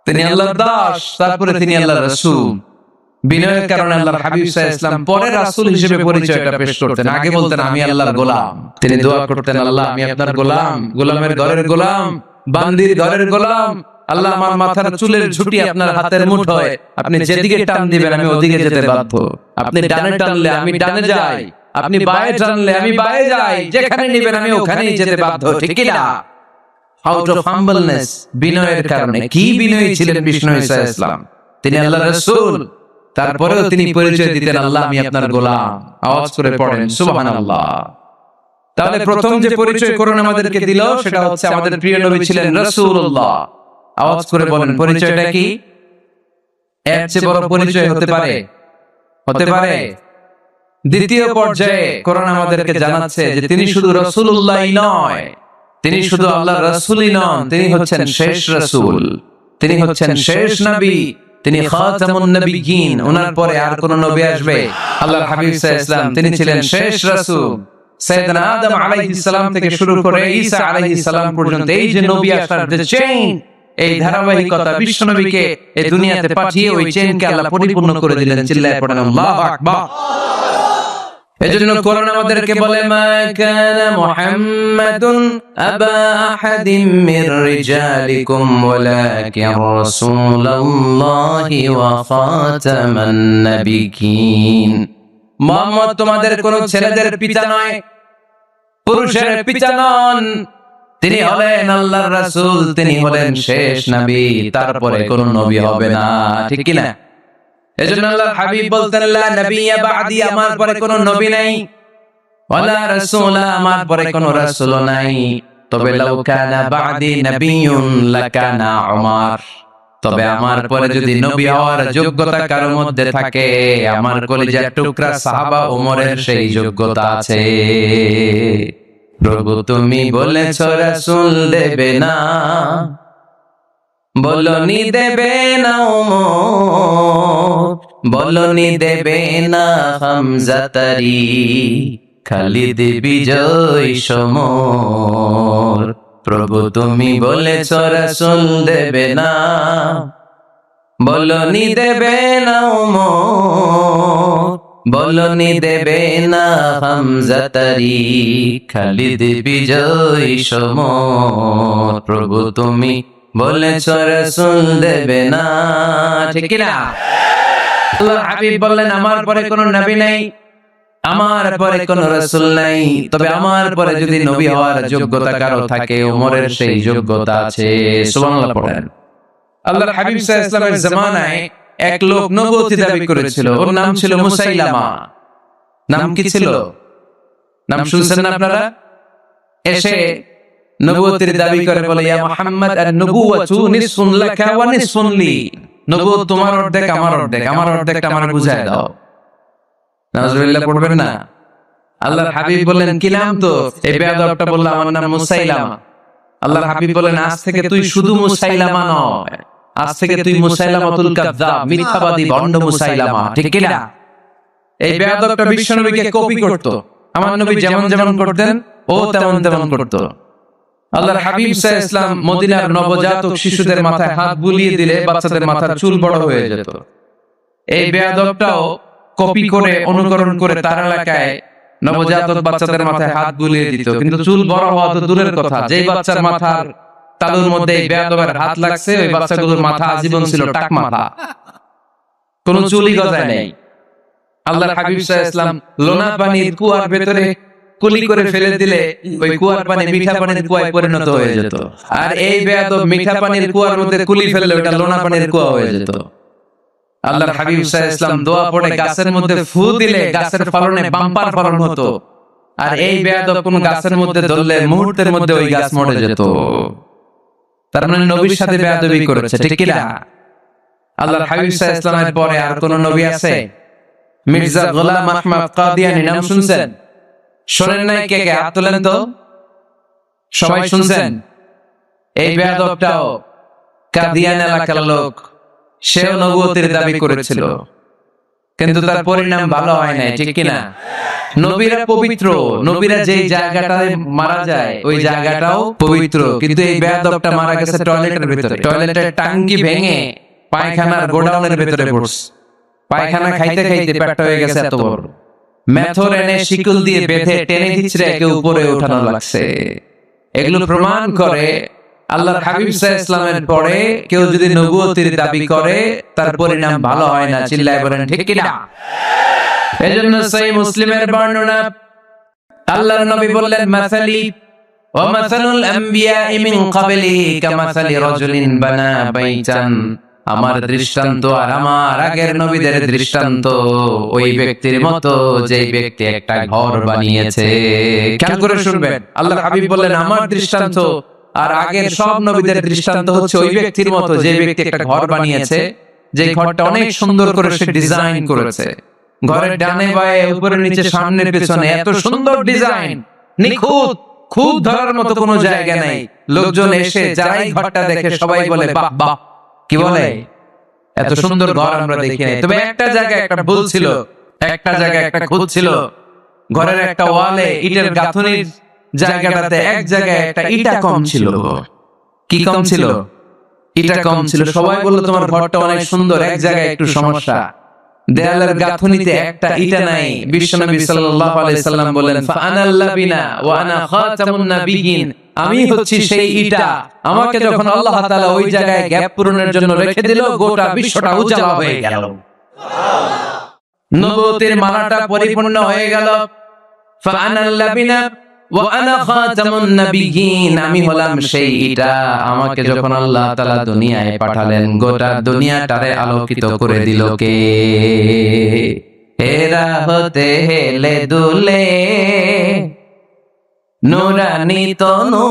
তিনি আল্লাহর দাস, তারপরে তিনি আল্লাহর রাসূল। বিনয়ের কারণে আল্লাহর হাবিব সাল্লাল্লাহু আলাইহি ওয়াসাল্লাম পরে রাসূল হিসেবে পরিচয়টা পেশ করতেন, আগে বলতেন আমি আল্লাহর গোলাম। তিনি দোয়া করতেন, আল্লাহ আমি আপনার গোলাম, গোলামের ঘরের গোলাম, বান্দির ঘরের গোলাম। আল্লাহ আমার মাথার চুলের ঝুঁটি আপনার হাতের মুঠোয়, আপনি যেদিকে টান দিবেন আমি ওদিকে যেতে বাধ্য। আপনি ডানে টানলে আমি ডানে যাই, আপনি বায়ে টানলে আমি বায়ে যাই, যেখানে নিবেন আমি ওখানেই যেতে বাধ্য। ঠিক কি না? আউট অফ হাম্বলনেস, বিনয়ের কারণে। কি বিনয়ী ছিলেন বিষ্ণু ঈসা আলাইহিস সালাম, তিনি আল্লাহর রাসূল, তারপরেও তিনি পরিচয় দিতেন আল্লাহ আমি আপনার গোলাম। আওয়াজ করে পড়েন সুবহানাল্লাহ। তাহলে প্রথম যে পরিচয় কোরআন আমাদেরকে দিল সেটা হচ্ছে আমাদের প্রিয় নবী ছিলেন রাসূলুল্লাহ। আওয়াজ করে বলেন পরিচয়টা কি? এর চেয়ে বড় পরিচয় হতে পারে? হতে পারে? দ্বিতীয় পর্যায়ে কোরআন আমাদেরকে জানাচ্ছে যে তিনি শুধু রাসূলুল্লাহই নয়, তিনি শুধু আল্লাহর রাসূলই নন, তিনি হচ্ছেন শেষ রাসূল, তিনি হচ্ছেন শেষ নবী, তিনি খাতামুন নবিয়্যিন। ওনার পরে আর কোন নবী আসবে? আল্লাহর হাবিব সাল্লাল্লাহু আলাইহি ওয়াসাল্লাম তিনি ছিলেন শেষ রাসূল। সাইয়েদনা আদম আলাইহিস সালাম থেকে শুরু করে ঈসা আলাইহিস সালাম পর্যন্ত এই যে নবী আসার যে চেইন, এই ধারাবাহিকতা, বিশ্ব নবীকে এই দুনিয়াতে পাঠিয়ে ওই চেইনকে আল্লাহ পরিপূর্ণ করে দিলেন। চিল্লায়ে পড়েন আল্লাহু আকবার। এজন্য কোরআন আমাদেরকে বলে মা কানা মুহাম্মাদুন আবা আহাদিম মির রিজালিকুম ওয়ালাকিন রাসূলুল্লাহি ওয়া খাতামান নাবিয়্যিন। মুহাম্মদ তোমাদের কোন ছেলেদের পিতা নয়, পুরুষের পিতা নন, তিনি হলেন আল্লাহর রাসূল, তিনি হলেন শেষ নবী, তারপরে কোন নবী হবে না। ঠিক কি না? এজন্য আল্লাহর হাবিব বলতেন লা নবিয়্যা বা'দি, আমার পরে কোনো নবী নাই, ওয়ালা রাসূলা, আমার পরে কোনো রাসূল নাই। তবে লাউ কানা বা'দি নবিয়্যুন লাকানা উমর, তবে আমার পরে যদি নবী হওয়ার যোগ্যতা কারো মধ্যে থাকে, আমার কলিজার টুকরা সাহাবা ওমরের সেই যোগ্যতা আছে। প্রভু তুমি বলেছো রাসূল দেবে না, বলনি দেবে না ওমর, বলনি দেবে না হামজা তারি, খালিদ বিজয় সমর। প্রভু তুমি বলেছো রাসূল দেবে না, বলনি দেবে না ওমর, বলনি দেবে না হামজা তারি, খালিদ বিজয় সমর। প্রভু তুমি বলেছো রাসূল দেবে না। ঠিক কি না? আল্লাহর হাবিব বললেন আমার পরে কোনো নবী নাই, আমার পরে কোনো রাসূল নাই, তবে আমার পরে যদি নবী হওয়ার যোগ্যতা কারো থাকে, ওমরের সেই যোগ্যতা আছে। সুবহানাল্লাহ পড়েন। আল্লাহর হাবিব সাল্লাল্লাহু আলাইহি ওয়াসাল্লামের জামানায় এক লোক নবুয়তি দাবি করেছিল, ওর নাম ছিল মুসাইলামা। নাম কি ছিল? নাম শুনছেন না আপনারা? এসে নবুয়তির দাবি করে বলে ইয়া মুহাম্মদ আন-নবুওয়াতু নিসফুন লাকা ওয়া নিসফুন লি, নবুয়ত তোমার অর্ধেক আমার অর্ধেক, আমার অর্ধেকটা আমারে বুঝায় দাও। নাউজুবিল্লাহ পড়বেন না? আল্লাহর হাবিব বললেন কি নাম তো? এই বেয়াদবটা বলল আমার নাম মুসাইলামা। আল্লাহর হাবিব বলেন আজ থেকে তুই শুধু মুসাইলামা নয়, আজ থেকে তুই মুসাইলামাতুল কাযযাব, মিথ্যাবাদী ভণ্ড মুসাইলামা। ঠিক কি না? এই বেয়াদবটা বিশ্বনবীকে কপি করত। আমার নবী যেমন যেমন করতেন ও তেমন তেমন করত। আল্লাহর হাবিব সাল্লাল্লাহু আলাইহি ওয়াসাল্লাম মদিনার নবজাতক শিশুদের মাথায় হাত বুলিয়ে দিলে বাচ্চাদের মাথার চুল বড় হয়ে যেত। এই বেয়াদবটাও কপি করে অনুকরণ করে তার এলাকায় নবজাতক বাচ্চাদের মাথায় হাত বুলিয়ে দিত, কিন্তু চুল বড় হওয়া তো দূরের কথা, যেই বাচ্চার মাথার তালুর মধ্যে এই বেয়াদবের হাত লাগছে ওই বাচ্চাগুলোর মাথা আজীবন ছিল টাক মাথা, কোনো চুলই গজায় নেই। আল্লাহর হাবিব সাল্লাল্লাহু আলাইহি ওয়াসাল্লাম লোনা পানির কুয়ার ভেতরে কুলি করে ফেলে দিলে ওই কুয়ার পানি মিঠা পানির কুয়ায় পরিণত হয়ে যেত, আর এই বেয়াদব মিঠা পানির কুয়ার মধ্যে কুলি ফেললে ওটা লোনা পানির কুয়া হয়ে যেত। আল্লাহর হাবিব সাল্লাল্লাহু আলাইহি ওয়াসাল্লাম দোয়া পড়ে গাছের মধ্যে ফু দিলে গাছের ফলনে বাম্পার ফলন হতো, আর এই বেয়াদব কোন গাছের মধ্যে ধরলে মুহূর্তের মধ্যে ওই গাছ মরে যেত। তার মানে নবীর সাথে বেয়াদবি করেছে। ঠিক কি না? আল্লাহর হাবিব সাল্লাল্লাহু আলাইহি ওয়াসাল্লামের পরে আর কোন নবী আছে? মির্জা গোলাম আহমদ কাদিয়ানী নাম শুনছেন? শোনেন নাই? কে কে হাত তোলেন তো। সবাই শুনছেন? এই বেয়াদবটাও কাদিয়ান এলাকার লোক, সেও নবুয়তের দাবি করেছিল, কিন্তু তার পরিণাম ভালো হয় নাই, ঠিক কিনা? নবীরা পবিত্র, নবীরা যেই জায়গাটায় মারা যায় ওই জায়গাটাও পবিত্র, কিন্তু এই বেয়াদবটা মারা গেছে টয়লেটের ভিতরে। টয়লেটের টাঙ্কি ভেঙে পায়খানার গোডাউনের ভিতরে পড়ছে। পায়খানা খাইতে খাইতে পেটটা হয়ে গেছে এত বড়, মেথর এনে শিকল দিয়ে বেঁধে টেনে হিচড়ে একে উপরে ওঠানো লাগছে। এগুলো প্রমাণ করে আল্লাহর হাবিব সাল্লাল্লাহু আলাইহি ওয়াসাল্লামের পরে কেউ যদি নবুয়তের দাবি করে তার পরিণাম ভালো হয় না। চিল্লায় বলেন ঠিক কিনা? এজন্য সহিহ মুসলিমের বর্ণনা, আল্লাহর নবী বললেন, মাসালি ওয়া মাসালুল আমবিয়াই মিন ক্বাবলি কামাসালি রাজুলিন বানা বাইতান। আমার দৃষ্টান্ত আর আমার আগের নবীদের দৃষ্টান্ত ওই ব্যক্তির মতো যে ব্যক্তি একটা ঘর বানিয়েছে। খেয়াল করে শুনবেন, আল্লাহর হাবিব বললেন আমার দৃষ্টান্ত আর আগের সব নবীদের দৃষ্টান্ত হচ্ছে ওই ব্যক্তির মতো যে ব্যক্তি একটা ঘর বানিয়েছে, যে ঘরটা অনেক সুন্দর করে সে ডিজাইন করেছে। ঘরের ডানে বায়ে উপরে নিচে সামনে পেছনে এত সুন্দর ডিজাইন, নিখুঁত, খুব ধরার মতো কোনো জায়গা নাই। লোকজন এসে যারাই ঘরটা দেখে সবাই বলে বাহ বাহ, কি বলে, এত সুন্দর ঘর আমরা দেখি নাই। তবে একটা জায়গায় একটা ভুল ছিল, একটা জায়গায় একটা খুঁত ছিল। ঘরের একটা ওয়ালে ইটের গাঁথনির জায়গাটাতে এক জায়গায় একটা ইটা কম ছিল। কি কম ছিল? ইটা কম ছিল। সবাই বললো তোমার ঘরটা অনেক সুন্দর, এক জায়গায় একটু সমস্যা, দেয়ালের গাঁথনিতে একটা ইটা নাই। বিশ্বনবী সাল্লাল্লাহু আলাইহি সাল্লাম বলেন, ফাআনাল লাবিনা ওয়া আনা খাতামুন নাবিয়িন, আমি হচ্ছি সেই ইটা। আমাকে যখন আল্লাহ তাআলা ওই জায়গায় গ্যাপ পূরণের জন্য রেখে দিল, গোটা বিশ্বটা উজালা হয়ে গেল, নবুয়তের মালাটা পরিপূর্ণ হয়ে গেল। ফাআনাল লাবিনা ওয়া আনা খাতামুন নাবিয়িন, আমি হলাম সেই ইটা। আমাকে যখন আল্লাহ তাআলা দুনিয়ায় পাঠালেন, গোটা দুনিয়াটারে আলোকিত করে দিল কে? এরা হতে হেলে দুলে নুরানি তনু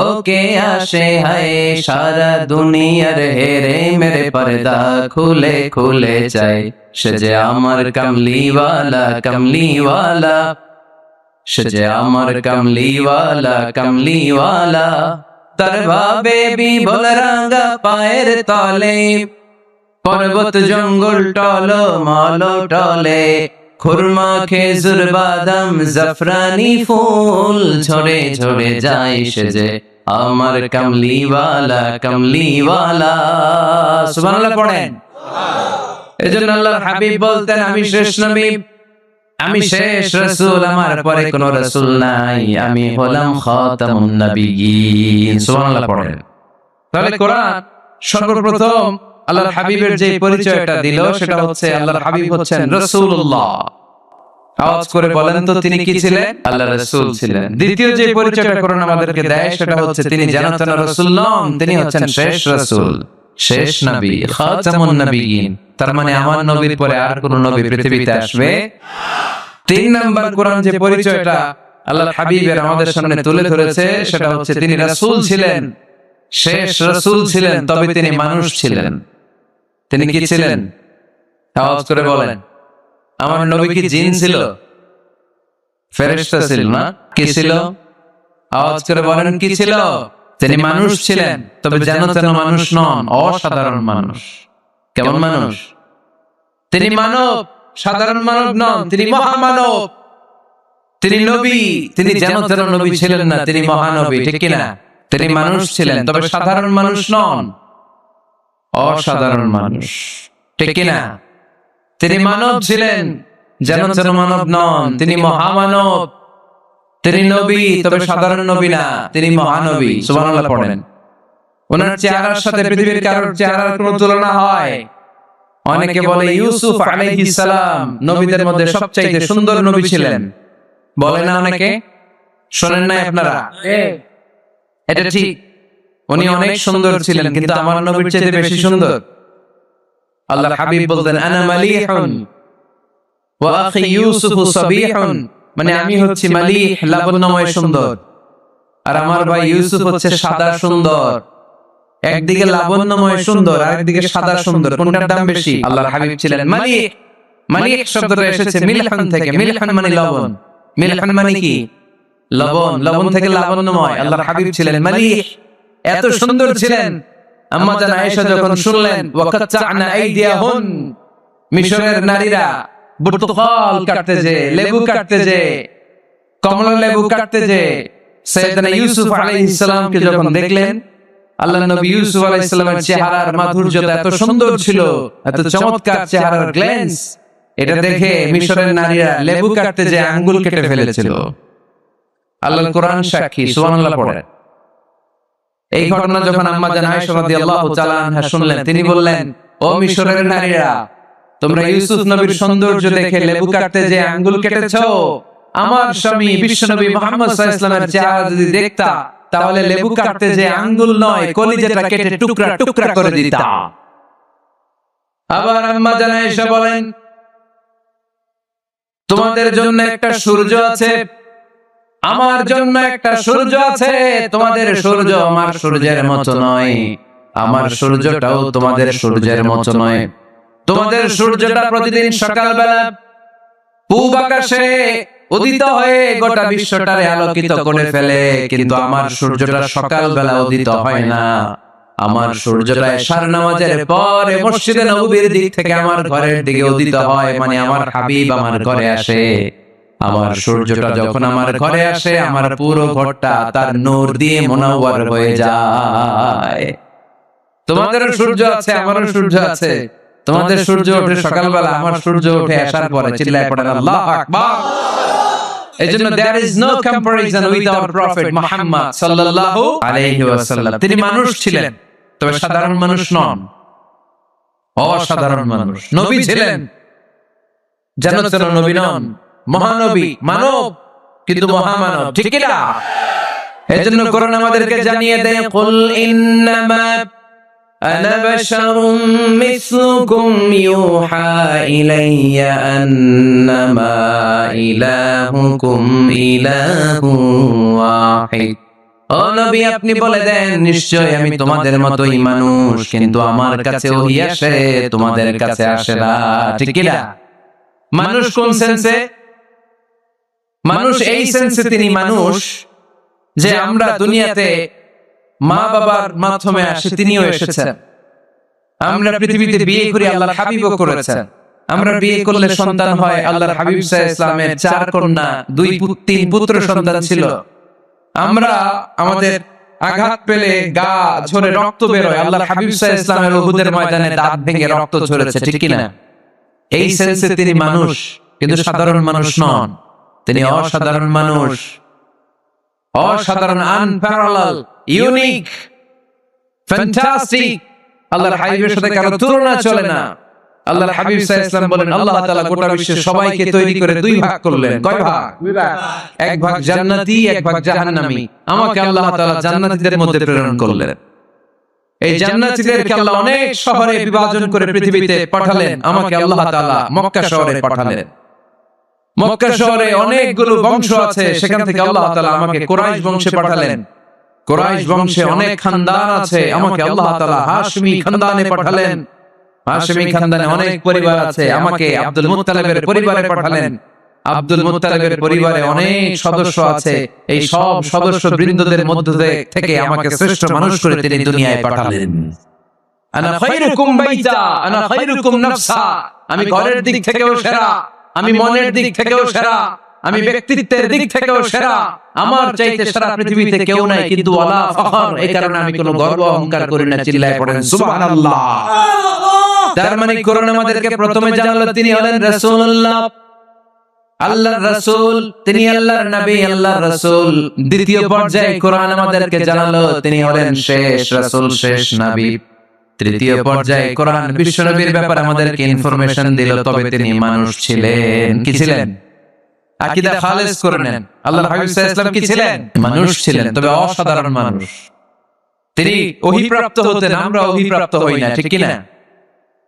ওকে আসে হায়, সারা দুনিয়ার হেরে মেরে পর্দা খুলে খুলে যায়। সে যে আমার কামলিওয়ালা কামলিওয়ালা, সে যে আমার কামলিওয়ালা কামলিওয়ালা। তার ভাবে বিভোল রাঙা পায়ের তলে, পর্বত জঙ্গল টল মল টলে, খুরমা খেজুর বাদাম জাফরানি ফুল ঝরে ঝরে যায়। সে যে আমার কামলিওয়ালা কামলিওয়ালা। সুবহানাল্লাহ পড়েন। এজন্য আল্লাহর হাবিব বলতেন, আমি শেষ নবী, আমি শেষ রাসূল, আমার পরে কোনো রাসূল নাই, আমি হলাম খাতামুন নাবিয়িন। সুবহানাল্লাহ পড়েন। তাহলে কোরআন সর্বপ্রথম আল্লাহর হাবিবের যে পরিচয়টা দিল সেটা হচ্ছে আল্লাহর হাবিব হচ্ছেন রাসূলুল্লাহ। আওয়াজ করে বলেন তো তিনি কি ছিলেন? আল্লাহর রাসূল ছিলেন। দ্বিতীয় যে পরিচয়টা কোরআন আমাদেরকে দেয় সেটা হচ্ছে তিনি জান্নাতুল রাসূল নন, তিনি হচ্ছেন শেষ রাসূল, শেষ নবী, খাতামুন নাবিয়িন। তার মানে আমার নবীর পরে আর কোন নবী পৃথিবীতে আসবে। তিন নাম্বার কোরআন যে পরিচয়টা আল্লাহর হাবিবের আমাদের সামনে তুলে ধরেছে সেটা হচ্ছে তিনি রাসূল ছিলেন, শেষ রাসূল ছিলেন, তবে তিনি মানুষ ছিলেন। তিনি কি ছিলেন? আওয়াজ করে বলেন। আমার নবী কি জিন ছিল? ফেরেশতা ছিল না? কি ছিল? আওয়াজ করে বলেন কি ছিল? তিনি মানুষ ছিলেন, তবে যেন তেন মানুষ নন, অসাধারণ মানুষ। কেমন মানুষ? তিনি মানব, সাধারণ মানব নন, তিনি মহামানব। তিনি নবী, তিনি যেন তেন নবী ছিলেন না, তিনি মহানবী, ঠিক কিনা? তিনি মানুষ ছিলেন, তবে সাধারণ মানুষ নন, অসাধারণ মানুষ, ঠিক কিনা? তিনি মানব ছিলেন, যেন তেন মানব নন, তিনি মহামানব। তিনি নবী, তবে সাধারণ নবী না, তিনি মহানবী। সুবহানাল্লাহ পড়েন। ওনার চেহারার সাথে পৃথিবীর কারোর চেহারার কোনো তুলনা হয়? অনেকে বলে ইউসুফ আলাইহিস সালাম নবীদের মধ্যে সবচেয়ে সুন্দর নবী ছিলেন, বলে না অনেকে? শোনেন নাই আপনারা? এটা ঠিক, উনি অনেক সুন্দর ছিলেন, কিন্তু আমার নবীর চেয়ে বেশি সুন্দর। আল্লাহর হাবিব বলতেন, আনা মালিহুন ওয়া আখি ইউসুফু সাবিহুন, মানে আমি হচ্ছি মালিহ, লাবণ্যময় সুন্দর, আর আমার ভাই ইউসুফ হচ্ছে সাদা সুন্দর। একদিকে লাবণ্যময় সুন্দর, আরেকদিকে সাদা সুন্দর, কোনটার দাম বেশি? আল্লাহর হাবিব ছিলেন মালিক। মালিক শব্দটা এসেছে মিলহান থেকে। মিলহান মানে লবণ। মিলহান মানে কি? লবণ। লবণ থেকে লাবণ্যময়। আল্লাহর হাবিব ছিলেন মালিক, এত সুন্দর ছিলেন। আম্মা জান আয়েশা যখন শুনলেন ওয়াকাত্তা'না আইদিয়াহুন, মিশরের নারীরা বুর্তুকাল কাটতে যে, লেবু কাটতে যে, কমলা লেবু কাটতে যে সাইয়েদনা ইউসুফ আলাইহিস সালামকে যখন দেখলেন, আল্লাহ নবী ইউসুফ আলাইহিস সালামের চেহারার মাধুর্যতা এত সুন্দর ছিল, এত চমৎকার চেহারার গ্ল্যান্স, এটা দেখে মিশরের নারীরা লেবু কাটতে যে আঙ্গুল কেটে ফেলেছিল। আল্লাহর কোরআন সাক্ষী, সুবহানাল্লাহ পড়ে। এই ঘটনা যখন আম্মা জান আয়েশা রাদিয়াল্লাহু তাআলা আনহা শুনলেন, তিনি বললেন, ও মিশরের নারীরা, তোমরা ইউসুফ নবীর সৌন্দর্য দেখে লেবু কাটতে যে আঙ্গুল কেটেছো, আমার স্বামী বিশ্বনবী মুহাম্মদ সাল্লাল্লাহু আলাইহি ওয়াসাল্লামের চেহারা যদি দেখতা, তাহলে লেবু কাটতে যে আঙ্গুল নয়, কলিজাটা কেটে টুকরা টুকরা করে দিতা। আবার আম্মা জান আয়েশা বলেন, তোমাদের জন্য একটা সূর্য আছে, আমার জন্য একটা সূর্য আছে। তোমাদের সূর্য আমার সূর্যের মতো নয়, আমার সূর্যটাও তোমাদের সূর্যের মতো নয়। তোমাদের সূর্যটা প্রতিদিন সকালবেলা পূব আকাশে উদিত হয়ে গোটা বিশ্বটারে আলোকিত করে ফেলে, কিন্তু আমার সূর্যটা সকালবেলা উদিত হয় না। আমার সূর্যটা এশার নামাজের পরে মসজিদে নববীর দিক থেকে আমার ঘরের দিকে উদিত হয়, মানে আমার হাবিব আমার ঘরে আসে। আমার সূর্যটা যখন আমার ঘরে আসে, আমার পুরো ঘরটা তার নূর দিয়ে মুনাওয়ার হয়ে যায়। তোমাদেরও সূর্য আছে, আমারও সূর্য আছে। তোমাদের সূর্য ওঠে সকালবেলা, আমার সূর্য ওঠে আসার পরে। চিল্লায় পড়েন আল্লাহু আকবার। এজন্য there is no comparison with our prophet Muhammad sallallahu alayhi wasallam। তিনি মানুষ ছিলেন, তবে সাধারণ মানুষ নন, অসাধারণ মানুষ। নবী ছিলেন, যেন তেন নবী নন, মহানবী, মানব, কিন্তু মহামানব, ঠিক কি না? এজন্য কোরআন আমাদেরকে জানিয়ে দেয়, কুল ইন্নামা আনা বাশারুম মিসলুকুম ইউহা ইলাইয়া আন্নামা ইলাহুকুম ইলাহু ওয়াহিদ। ও নবী, আপনি বলে দেন, নিশ্চয় আমি তোমাদের মতোই মানুষ, কিন্তু আমার কাছে ওহী আসে, তোমাদের কাছে আসে না, ঠিক কি না? মানুষ কোন সেন্সে? মানুষ এই সেন্সে তিনি মানুষ যে আমরা দুনিয়াতে মা বাবার মাধ্যমে আসে, তিনিও এসেছেন। আমরা পৃথিবীতে বিয়ে করি, আল্লাহর হাবিবও করেছেন। আমরা বিয়ে করলে সন্তান হয়। আল্লাহর হাবিব সাল্লাল্লাহু আলাইহি ওয়াসাল্লামের 4 কন্যা, 3 পুত্র সন্তান ছিল। আমরা আমাদের আঘাত পেলে গা ঝরে রক্ত বের হয়, আল্লাহর হাবিব সাল্লাল্লাহু আলাইহি ওয়াসাল্লামের উহুদের ময়দানে দাঁত ভেঙে রক্ত ঝরেছে, ঠিক কি না? এই সেন্সে তিনি মানুষ, কিন্তু সাধারণ মানুষ নন। তিনি অসাধারণ মানুষ, অসাধারণ, আনপ্যারালাল, ইউনিক, ফ্যান্টাস্টিক। আল্লাহর হাবিবের সাথে কারো তুলনা চলে না। আল্লাহর হাবিব সাল্লাল্লাহু আলাইহি ওয়াসাল্লাম বলেন, আল্লাহ তাআলা গোটা বিশ্বের সবাইকে তৈরি করে 2 ভাগ করলেন। কয় ভাগ? 2 ভাগ। এক ভাগ জান্নাতি, এক ভাগ জাহান্নামী। আমাকে আল্লাহ তাআলা জান্নাতীদের মধ্যে প্রেরণ করলেন। এই জান্নাতীদেরকে আল্লাহ অনেক শহরে বিভাজন করে পৃথিবীতে পাঠালেন। আমাকে আল্লাহ তাআলা মক্কা শহরে পাঠালেন। মক্কা শহরে অনেকগুলো বংশ আছে, সেখান থেকে আল্লাহ তাআলা আমাকে কুরাইশ বংশে পাঠালেন। কুরাইশ বংশে অনেক খানদান আছে, আমাকে আল্লাহ তাআলা হাশমি খানদানে পাঠালেন। হাশমি খানদানে অনেক পরিবার আছে, আমাকে আব্দুল মুত্তালিবের পরিবারে পাঠালেন। আব্দুল মুত্তালিবের পরিবারে অনেক সদস্য আছে, এই সব সদস্য বৃন্দদের মধ্যে থেকে আমাকে শ্রেষ্ঠ মানুষ করে তিনি দুনিয়ায় পাঠালেন। আনা খায়রুকুম বাইতা, আনা খায়রুকুম নাফসা। আমি ঘরের দিক থেকেও সেরা, আমি মনের দিক থেকেও সেরা, আমি ব্যক্তিত্বের দিক থেকেও সেরা। আমার চাইতে সারা পৃথিবীতে কেউ নাই, কিন্তু ওয়ালা ফখর, এই কারণে আমি কোনো গর্ব অহংকার করি না। চিল্লায় পড়েন সুবহানাল্লাহ। তার মানে কোরআন আমাদেরকে প্রথমে জানালো তিনি হলেন রাসূলুল্লাহ, আল্লাহর রাসূল, তিনি আল্লাহর নবী, আল্লাহর রাসূল। দ্বিতীয় পর্যায়ে কোরআন আমাদেরকে জানালো তিনি হলেন শেষ রাসূল, শেষ নবী। তৃতীয় পর্যায়ে কোরআন বিশ্বনবীর ব্যাপারে আমাদেরকে ইনফরমেশন দিল, তবে তিনি মানুষ ছিলেন। কি ছিলেন? আকীদা খালেস করে নেন। আল্লাহর হাবিব সাল্লাল্লাহু আলাইহি ওয়াসাল্লাম কি ছিলেন? মানুষ ছিলেন, তবে অসাধারণ মানুষ। তিনি ওহীপ্রাপ্ত হতেন, আমরা ওহীপ্রাপ্ত হই না, ঠিক কি না?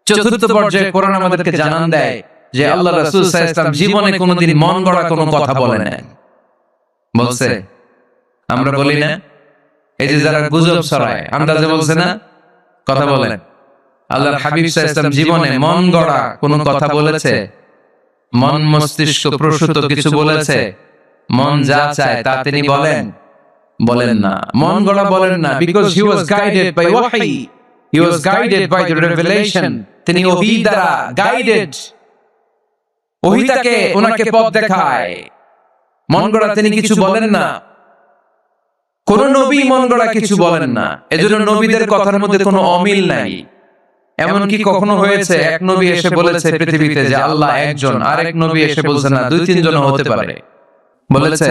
চতুর্থ পর্যায়ে কোরআন আমাদেরকে জানান দেয় যে আল্লাহর রাসূল সাল্লাল্লাহু আলাইহি ওয়াসাল্লাম জীবনে কোনোদিন মন গড়া কোনো কথা বলে না। বলছে? আমরা বলি না? এই যে যারা গুজব ছড়ায়, আন্দাজে বলছে না, কথা বলেন, আল্লাহর হাবিব সাল্লাল্লাহু আলাইহি ওয়াসাল্লাম জীবনে মন গড়া কোনো কথা বলেছে? মন মস্তিষ্ক প্রসূত কিছু বলেছে? মন যা চায় তা তিনি বলেন? বলেন না। মন গড়া বলেন না, because he was guided by ওয়াহি, he was guided by the revelation. তিনি ওহী দ্বারা গাইডেড, ওহী তাকে ওনাকে পথ দেখায়। মন গড়া তিনি কিছু বলেন না, কোন নবী মন গড়া কিছু বলেন না। এজন্য নবীদের কথার মধ্যে কোনো অমিল নাই। এমনকি কখনো হয়েছে এক নবী এসে বলেছে পৃথিবীতে যে আল্লাহ একজন, আরেক নবী এসে বলছে না, দুই তিনজন হতে পারে? বলেছে?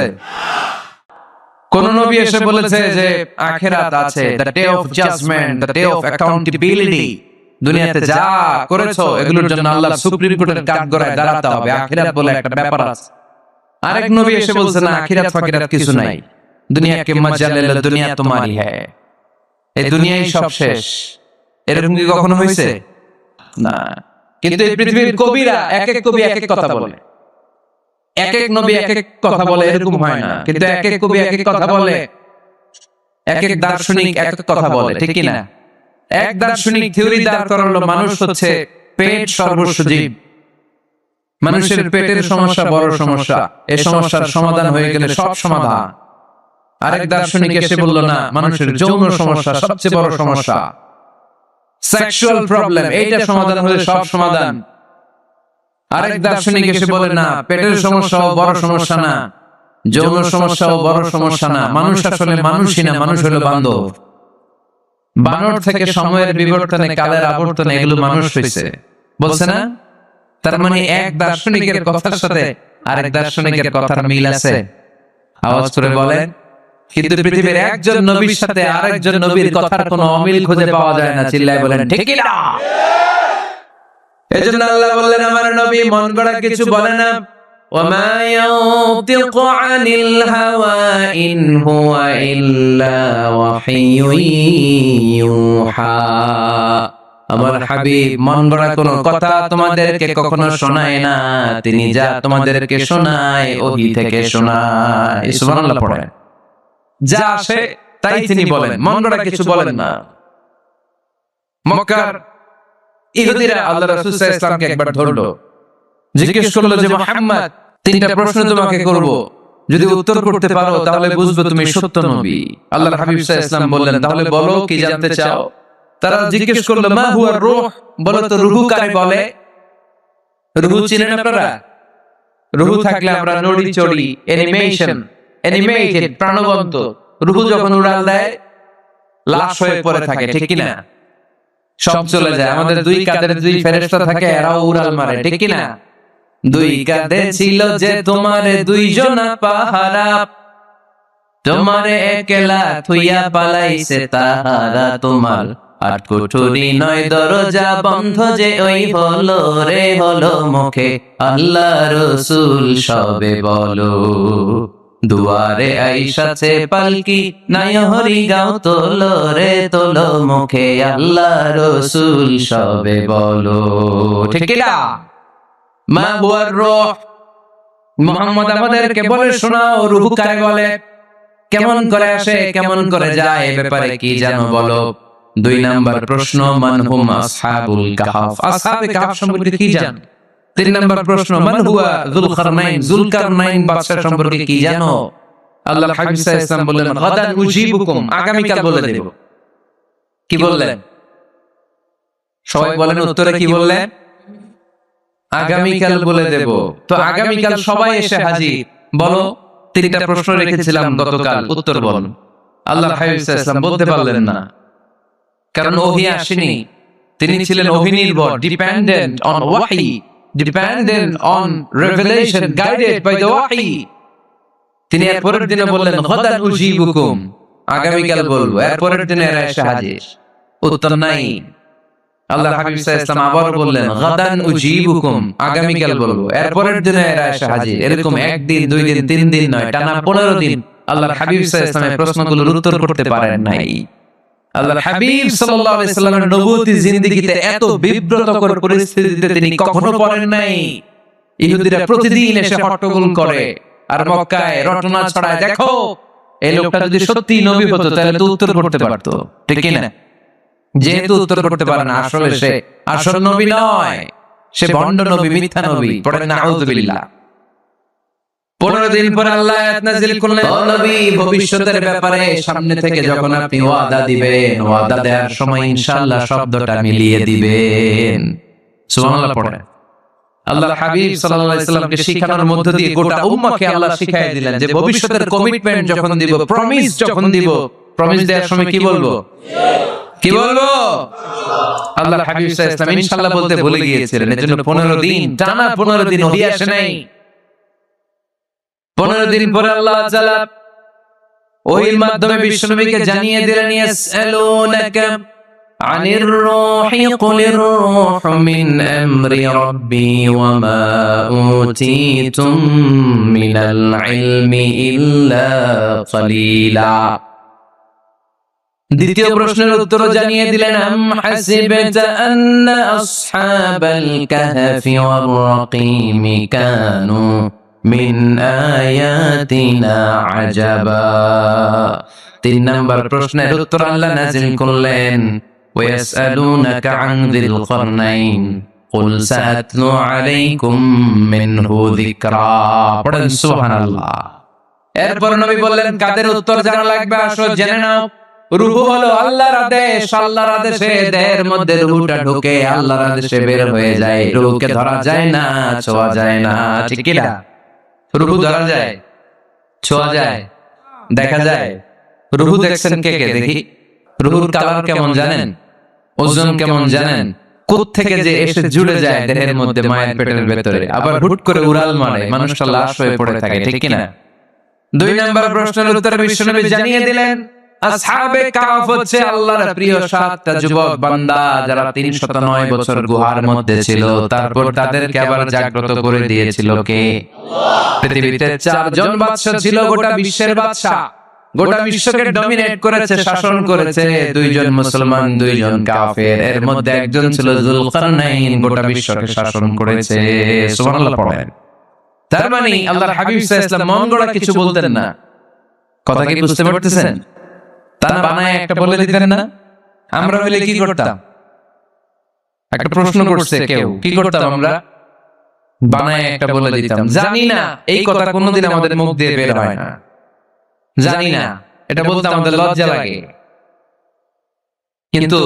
কোন নবী এসে বলেছে যে আখিরাত আছে, the day of judgment, the day of accountability, দুনিয়াতে যা করেছো এগুলোর জন্য আল্লাহ সুপ্রিম কোর্টের কাঠগড়ায় দাঁড়াতে হবে, আখিরাত বলে একটা ব্যাপার আছে? আরেক নবী এসে বলছে না, আখিরাত ফাকিরাত কিছু নাই, দুনিয়া কে মজা লে লো, দুনিয়া তোমারি হ্যায়, এই দুনিয়াই সব শেষ। এরকম কি কখনো হয়েছে? না। কিন্তু এই পৃথিবীর কবিরা এক এক কবি এক এক কথা বলে, এক এক নবী এক এক কথা বলে, এরকম হয় না। কিন্তু এক এক কবি এক এক কথা বলে, এক এক দার্শনিক এক এক কথা বলে, ঠিক কি না? এক দার্শনিক থিওরি দাঁড় করালো, মানুষ হচ্ছে পেট সর্বস্ব জীব, মানুষের পেটের সমস্যা বড় সমস্যা, এই সমস্যার সমাধান হয়ে গেলে সব সমাধান। আরেক দার্শনিক এসে বলল না, মানুষের যৌন সমস্যা সবচেয়ে বড় সমস্যা, সেক্সুয়াল প্রবলেম, এইটা সমাধান হলে সব সমাধান। আরেক দার্শনিক এসে বলে না, পেটের সমস্যাও বড় সমস্যা না, যৌন সমস্যাও বড় সমস্যা না, মানুষ আসলে মানুষই না, মানুষ হলো বান্দর। বানর থেকে সময়ের বিবর্তনে, কালের আবর্তনে এগুলো মানুষ হয়েছে, বলছে না? তার মানে এক দার্শনিকের কথার সাথে আরেক দার্শনিকের কথার মিল আছে? আওয়াজ করে বলেন। কিন্তু পৃথিবীর একজন নবীর সাথে আরেকজন নবীর কথার কোনো অমিল খুঁজে পাওয়া যায় না। চিল্লায় বলেন ঠিক কি না? এজন্য আল্লাহ বললেন, আমার নবী মন গড়া কিছু বলে না। ওয়ামা ইয়ানতিকু আনিল হাওয়া ইন হুয়া ইল্লা ওয়াহিয়ুন ইউহা। আমার হাবিব মন গড়া কোনো কথা তোমাদেরকে কখনো শোনায় না, তিনি যা তোমাদেরকে শোনায় ওহী থেকে শোনায়। সুবহানাল্লাহ পড়েন। যা আসে তাই তিনি বলেন, মন গড়া কিছু বলেন না। মক্কার ইহুদিরা আল্লাহ রাসূল সাল্লাল্লাহু আলাইহি ওয়াসাল্লামকে একবার ধরলো, জিজ্ঞেস করলো যে মুহাম্মদ, তিনটা প্রশ্ন তোমাকে করব, যদি উত্তর করতে পারো তাহলে বুঝবো তুমি সত্য নবী। আল্লাহর হাবিব সাল্লাল্লাহু আলাইহি ওয়াসাল্লাম বললেন, তাহলে বলো কি জানতে চাও? তারা জিজ্ঞেস করলো, মা হুয়া রূহ, বলো তো রূহ কাকে বলে? রূহ চিনেন আপনারা? রূহ থাকলে আমরা নড়ি চড়ি, অ্যানিমেশন, অ্যানিমেটেড, প্রাণবন্ত। রূহ যখন উড়াল দেয় লাশ হয়ে পড়ে থাকে, ঠিক কি না? সব চলে যায়। আমাদের দুই কাঁধের দুই ফেরেশতা থাকে, এরাও উড়াল মারে, ঠিক কি না? দুই কাঁধে ছিল যে তোমারে দুইজনা পাহারা, তোমারে একলা থুইয়া পালাইছে তাহারা, তোমার আট কোঠরি নয় দরজা বন্ধ যে ওই হলো রে হলো মুখে আল্লাহ রসুল সবে বলো, দুয়ারে আইসাছে পালকি নাই হরি গাও তোলো রে তোলো মুখে আল্লাহ রসুল সবে বলো, ঠিক না? মা হুয়ার রূহ, মুহাম্মদ আমাদেরকে বলে শোনাও রূহ কাকে বলে, কেমন করে আসে, কেমন করে যায়, এ ব্যাপারে কি জানো বলো। দুই নাম্বার প্রশ্ন, মান হুম আসহাবুল কাহফ, আসহাবে কাহফ সম্পর্কে কি জান? তিন নাম্বার প্রশ্ন, মান হুয়া যুলকারনাইন, যুলকারনাইন বাদশা সম্পর্কে কি জানো? আল্লাহর হাবিব সাল্লাল্লাহু আলাইহি ওয়াসাল্লাম বললেন, গাদান উজিবুকুম, আগামীকাল বলে দেব। কি বললেন? সবাই বলেন উত্তরে কি বললেন? আগামীকাল বলে দেব। তো আগামীকাল সবাই এসে হাজির, বলো তিনটা প্রশ্ন রেখেছিলাম গতকাল, উত্তর বল। আল্লাহর হাবিব সাল্লাল্লাহু আলাইহি ওয়াসাল্লাম বলতে পারলেন না, কারণ ওহী আসেনি। তিনি ছিলেন ওহী নির্ভর, ডিপেন্ডেন্ট অন ওয়াহি, dependent on revelation, guided by the ওয়াহি। তিনি এর পরের দিনে বললেন, গাদান উজিবুকুম, আগামীকাল বলবো। এর পরের দিনে এরা এসে হাজির, উত্তর নাই। আল্লাহর হাবিব সাল্লাল্লাহু আলাইহি ওয়াসাল্লাম আবার বললেন, গাদান উজিবুকুম, আগামীকাল বলবো। এর পরের দিনে এরা এসে হাজির। এরকম একদিন, দুই দিন, তিন দিন নয়, টানা 15 দিন আল্লাহর হাবিব সাল্লাল্লাহু আলাইহি ওয়াসাল্লামের প্রশ্নগুলোর উত্তর করতে পারেন নাই। আল্লাহর হাবিব সাল্লাল্লাহু আলাইহি ওয়াসাল্লামের নবুয়তি জিন্দেগিতে এত বিব্রতকর পরিস্থিতিতে তিনি কখনো পড়েন নাই। ইহুদিরা প্রতিদিন এসে হট্টগোল করে আর মক্কায় রটনা ছড়ায়, দেখো এই লোকটা যদি সত্যি নবী হতো তাহলে তো উত্তর করতে পারতো, ঠিক কি না? যেহেতু উত্তর করতে পারে না, আসলে সে আসল নবী নয়, সে ভণ্ড নবী, মিথ্যা নবী। পড়েন নাউযুবিল্লাহ। 15 দিন পর আল্লাহ আয়াত নাযিল করলেন, ও নবী, ভবিষ্যতের ব্যাপারে সামনে থেকে যখন আপনি ওয়াদা দিবেন, ওয়াদা দেওয়ার সময় ইনশাআল্লাহ শব্দটা মিলিয়ে দিবেন। সুবহানাল্লাহ পড়েন। আল্লাহর হাবিব সাল্লাল্লাহু আলাইহি সাল্লামকে শিখানোর মধ্য দিয়ে গোটা উম্মাহকে আল্লাহ শিখাইয়ে দিলেন যে ভবিষ্যতের কমিটমেন্ট যখন দিব, প্রমিস যখন দিব, প্রমিস দেওয়ার সময় কি বলবো? কি বলবো? আল্লাহর হাবিব সাল্লাল্লাহু আলাইহি সাল্লাম ইনশাআল্লাহ বলতে ভুলে গিয়েছিলেন। এজন্য 15 দিন টানা 15 দিন ওহী আসে নাই। 15 দিন পরে আল্লাহ তাআলা ওহীর মাধ্যমে বিশ্বনবীকে জানিয়ে দিলেন, ইয়াসআলুনাকা আনির রূহি কুলির রূহু মিন আমরি রাব্বি ওয়া মা উতীতুম মিনাল ইলমি ইল্লা কালিলা। দ্বিতীয় প্রশ্নের উত্তর জানিয়ে দিলেন, আম হাসিবতা আন্না আসহাবাল কাহফি ওয়ার রাকিম কানু মিন আয়াতিনা আজাবা। 3 নম্বর প্রশ্নের উত্তর আল্লাহ নাযিল করলেন, ওয়ায়াসআলুনাকা আন যিল কারনাইন কুল সাআতলু আলাইকুম মিনহু যিকরা। পড়েন সুবহানাল্লাহ। এরপর নবী বললেন, কাদের উত্তর জানা লাগবে? আসো জেনে নাও। রূহ হলো আল্লাহর আদেশ, আল্লাহর আদেশে দেহের মধ্যে রূহটা ঢোকে, আল্লাহর আদেশে বের হয়ে যায়। রূহকে ধরা যায় না, ছোঁয়া যায় না, ঠিক কি না? রূহ ধরা যায়, ছোঁয়া যায়, দেখা যায়। রূহ দেখছেন কে কে? দেখি। রূহুর কালার কেমন জানেন? ওজন কেমন জানেন? কোত্থেকে যে এসে জুড়ে যায় দেহের মধ্যে, মায়ের পেটের ভেতরে, আবার হুট করে উড়াল মারে, মানুষটা লাশ হয়ে পড়ে থাকে, ঠিক কি না? 2 নম্বর প্রশ্নের উত্তর বিশ্বনবী জানিয়ে দিলেন, আসহাবে কাহফ হচ্ছে আল্লাহর প্রিয় 7টা যুবক বান্দা যারা 309 বছর গুহার মধ্যে ছিল। তারপর তাদেরকে আবার জাগ্রত করে দিয়েছিল কে? আল্লাহ। পৃথিবীতে 4 জন বাদশা ছিল, গোটা বিশ্বের বাদশা, গোটা বিশ্বকে ডমিনেট করেছে, শাসন করেছে। 2 জন মুসলমান, 2 জন কাফের। এর মধ্যে একজন ছিল যুলকারনাইন, গোটা বিশ্বকে শাসন করেছে। সুবহানাল্লাহ পড়েন। তার মানে আল্লাহর হাবিব সাল্লাল্লাহু আলাইহি ওয়াসাল্লাম মন গড়া কিছু বলতেন না। কথা কি বুঝতে পারতেছেন? তারা বানায় একটা বলে দিতেন না। আমরা হইলে কি করতাম? একটা প্রশ্ন করছে কেউ, কি করতাম আমরা? বানায় একটা বলে দিতাম। জানি না, এই কথা কোনোদিন আমাদের মুখ দিয়ে বের হয় না। জানি না, এটা বলতে আমাদের লজ্জা লাগে। কিন্তু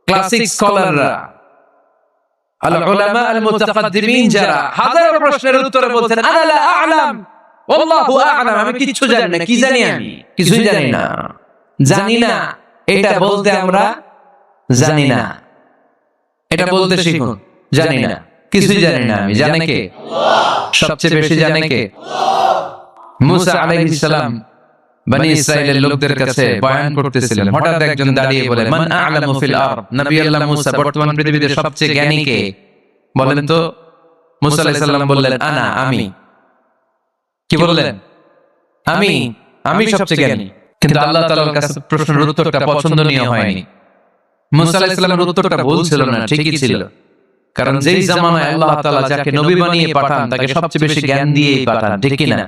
ক্লাসিক স্কলাররা, আল উলামা আল মুতাকাদ্দিমিন যারা হাজারো প্রশ্নের উত্তরে বলছেন, আনা লা আ'লাম আল্লাহু আ'লাম, আমি কিছু জানি না। কি জানি? আমি কিছুই জানি না। জানি না এটা বলতে আমরা জানি না, এটা বলতে শিখুন। জানি না, কিছুই জানি না আমি। জানে কে? আল্লাহ। সবচেয়ে বেশি জানে কে? আল্লাহ। মুসা আলাইহিস সালাম বনি ইসরাইলের লোকদের কাছে বয়ান করতেছিলেন। হঠাৎ একজন দাঁড়িয়ে বলে, মান আ'লামু ফিল আরদ। নবী আল্লাহ মুসা, বর্তমান পৃথিবীতে সবচেয়ে জ্ঞানী কে বলেন তো? মুসা আলাইহিস সালাম বললেন, আনা, আমি। কি বললেন? আমি সবচেয়ে জ্ঞানী। কিন্তু আল্লাহ তাআলার কাছে প্রশ্নের উত্তরটা পছন্দনীয় হয়নি। মুসা আলাইহিস সালামের উত্তরটা ভুল ছিল না, ঠিকই ছিল। কারণ যেই জামানায় আল্লাহ তাআলা যাকে নবী বানিয়ে পাঠান, তাকে সবচেয়ে বেশি জ্ঞান দিয়েই পাঠান, ঠিক কি না?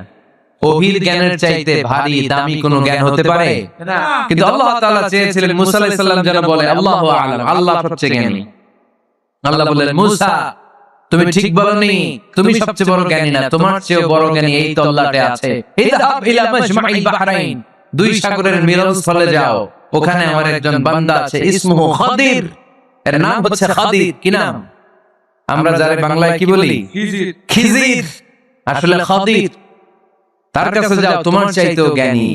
ওহীর জ্ঞানের চাইতে ভারী দামি কোনো জ্ঞান হতে পারে না। কিন্তু আল্লাহ তাআলা চেয়েছিলেন মুসা আলাইহিস সালাম যেন বলে, আল্লাহু আ'লাম, আল্লাহ সবচেয়ে জ্ঞানী। আল্লাহ বললেন, মুসা, তুমি ঠিক বলনি, তুমি সবচেয়ে বড় জ্ঞানী না, তোমার চেয়ে বড় জ্ঞানী এই তল্লাটে আছে। ইযহাব ইলা মাজমা'ইল বাহরাইন, 2 সাগরের মিলনস্থলে যাও, ওখানে আমার একজন বান্দা আছে, ইসমুহু খাদির, এর নাম হচ্ছে খাদির। কি নাম? আমরা যারা বাংলায় কি বলি? খিজির, আসলে খাদির। তার কাছে যাও, তোমার চাইতেও জ্ঞানী।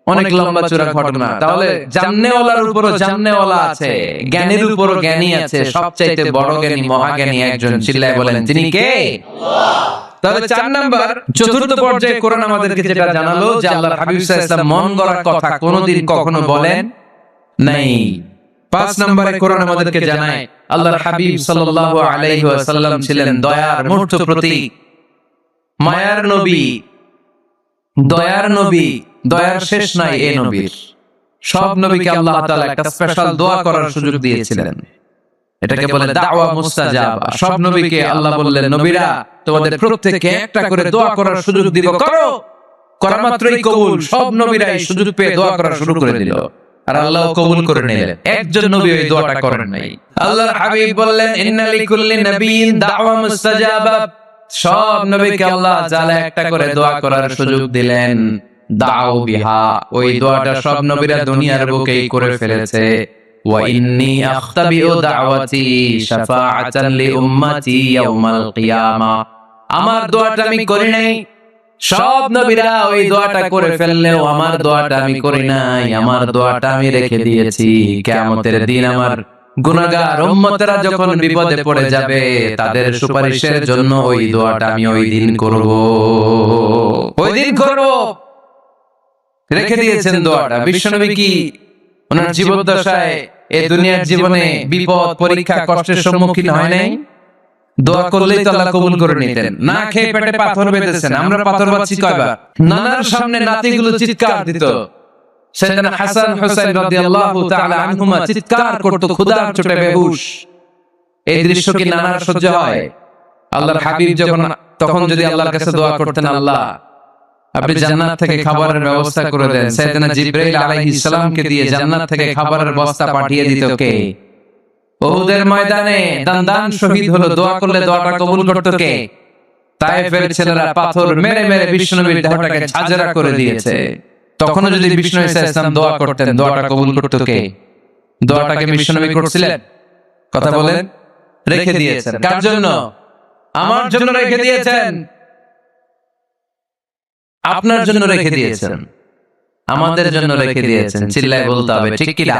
অনেক লম্বা চূড়া ঘটনা। তাহলে জাননেওয়ালার উপরও জাননেওয়ালা আছে, জ্ঞানীর উপরও জ্ঞানী আছে। সবচাইতে বড় জ্ঞানী, মহাজ্ঞানী একজন, চিল্লায় বলেন তিনি কে? আল্লাহ। তাহলে 4 নাম্বার, চতুর্থ পর্যায়ে কোরআন আমাদেরকে যেটা জানালো যে আল্লাহর হাবিব সাল্লাল্লাহু আলাইহি ওয়াসাল্লাম মন গড়ার কথা কোনোদিন কখনো বলেন নাই। 5 নম্বরে কোরআন আমাদেরকে জানায় আল্লাহর হাবিব সাল্লাল্লাহু আলাইহি ওয়াসাল্লাম ছিলেন দয়ার মূর্ত প্রতীক, মায়ার নবী, দয়ার নবী। দয়ার শেষ নাই এই নবীর। সব নবীকে আল্লাহ তাআলা একটা স্পেশাল দোয়া করার সুযোগ দিয়েছিলেন। এটাকে বলে দাওয়া মুস্তাজাবা। সব নবীকে আল্লাহ বললেন, নবীরা তোমাদের প্রত্যেককে একটা করে দোয়া করার সুযোগ দিব, করো। করা মাত্রই কবুল। সব নবীরাই সুযোগ পেয়ে দোয়া করা শুরু করে দিল। আর আল্লাহ কবুল করে নিলেন। একজন নবী ওই দোয়াটা করেন নাই। আল্লাহর হাবিব বললেন, ইন্না লিকুল্লি নাবিয়্যিন দাওয়া মুস্তাজাবা। সব নবীকে আল্লাহ তাআলা একটা করে দোয়া করার সুযোগ দিলেন। দাও বিহা, ওই দোয়াটা সব নবীরা দুনিয়ার বুকেই করে ফেলেছে। ওয়া ইন্নী আখতাবিউ দাওয়াতি শাফাআতান লি উম্মতি ইয়াউমাল কিয়ামা। আমার দোয়াটা আমি করি নাই, সব নবীরা ওই দোয়াটা করে ফেললেও আমার দোয়াটা আমি করি নাই। আমার দোয়াটা আমি রেখে দিয়েছি কিয়ামতের দিন আমার গুনাহগার উম্মতেরা যখন বিপদে পড়ে যাবে তাদের সুপারিশের জন্য ওই দোয়াটা আমি ওই দিন করব। ওই দিন করব, রেখে দিয়েছেন দোয়াটা। বিশ্বনবী কি ওনার জীবদ্দশায় এই দুনিয়ার জীবনে বিপদ পরীক্ষা কষ্টের সম্মুখীন হয় নাই? দোয়া করলেই তো আল্লাহ কবুল করে নিতেন। না খেয়ে পেটে পাথর বেঁধেছেন, আমরা পাথর বাঁচি কয়বার? নানার সামনে নাতিগুলো চিৎকার দিত, সাইয়েদনা হাসান হুসাইন রাদিয়াল্লাহু তাআলা আনহুমা চিৎকার করত ক্ষুধার চোটে বেহুশ। এই দৃশ্য কি নানার সহ্য হয়? আল্লাহর হাবিব যখন তখন যদি আল্লাহর কাছে দোয়া করতেন, আল্লাহ আপনি জান্নাত থেকে খাবারের ব্যবস্থা করে দেন, সাইয়েদনা জিবরাইল আলাইহিস সালামকে দিয়ে জান্নাত থেকে খাবারের বস্তা পাঠিয়ে দিত কে? উহুদের ময়দানে দান শহীদ হলো, দোয়া করলে দোয়াটা কবুল করত কে? তায়েফের ছেলেরা পাথর মেরে মেরে বিষ্ণুনবীর দেহটাকে ঝাঁঝরা করে দিয়েছে। তখনও যদি বিষ্ণু ঈসা ইসলাম দোয়া করতেন, দোয়াটা কবুল করত কে? দোয়াটাকে বিষ্ণুনবী করছিলেন? কথা বলেন। রেখে দিয়েছেন। কার জন্য? আমার জন্য রেখে দিয়েছেন, আপনার জন্য রেখে দিয়েছেন, আমাদের জন্য রেখে দিয়েছেন। চিল্লায় বলতে হবে ঠিক কি না?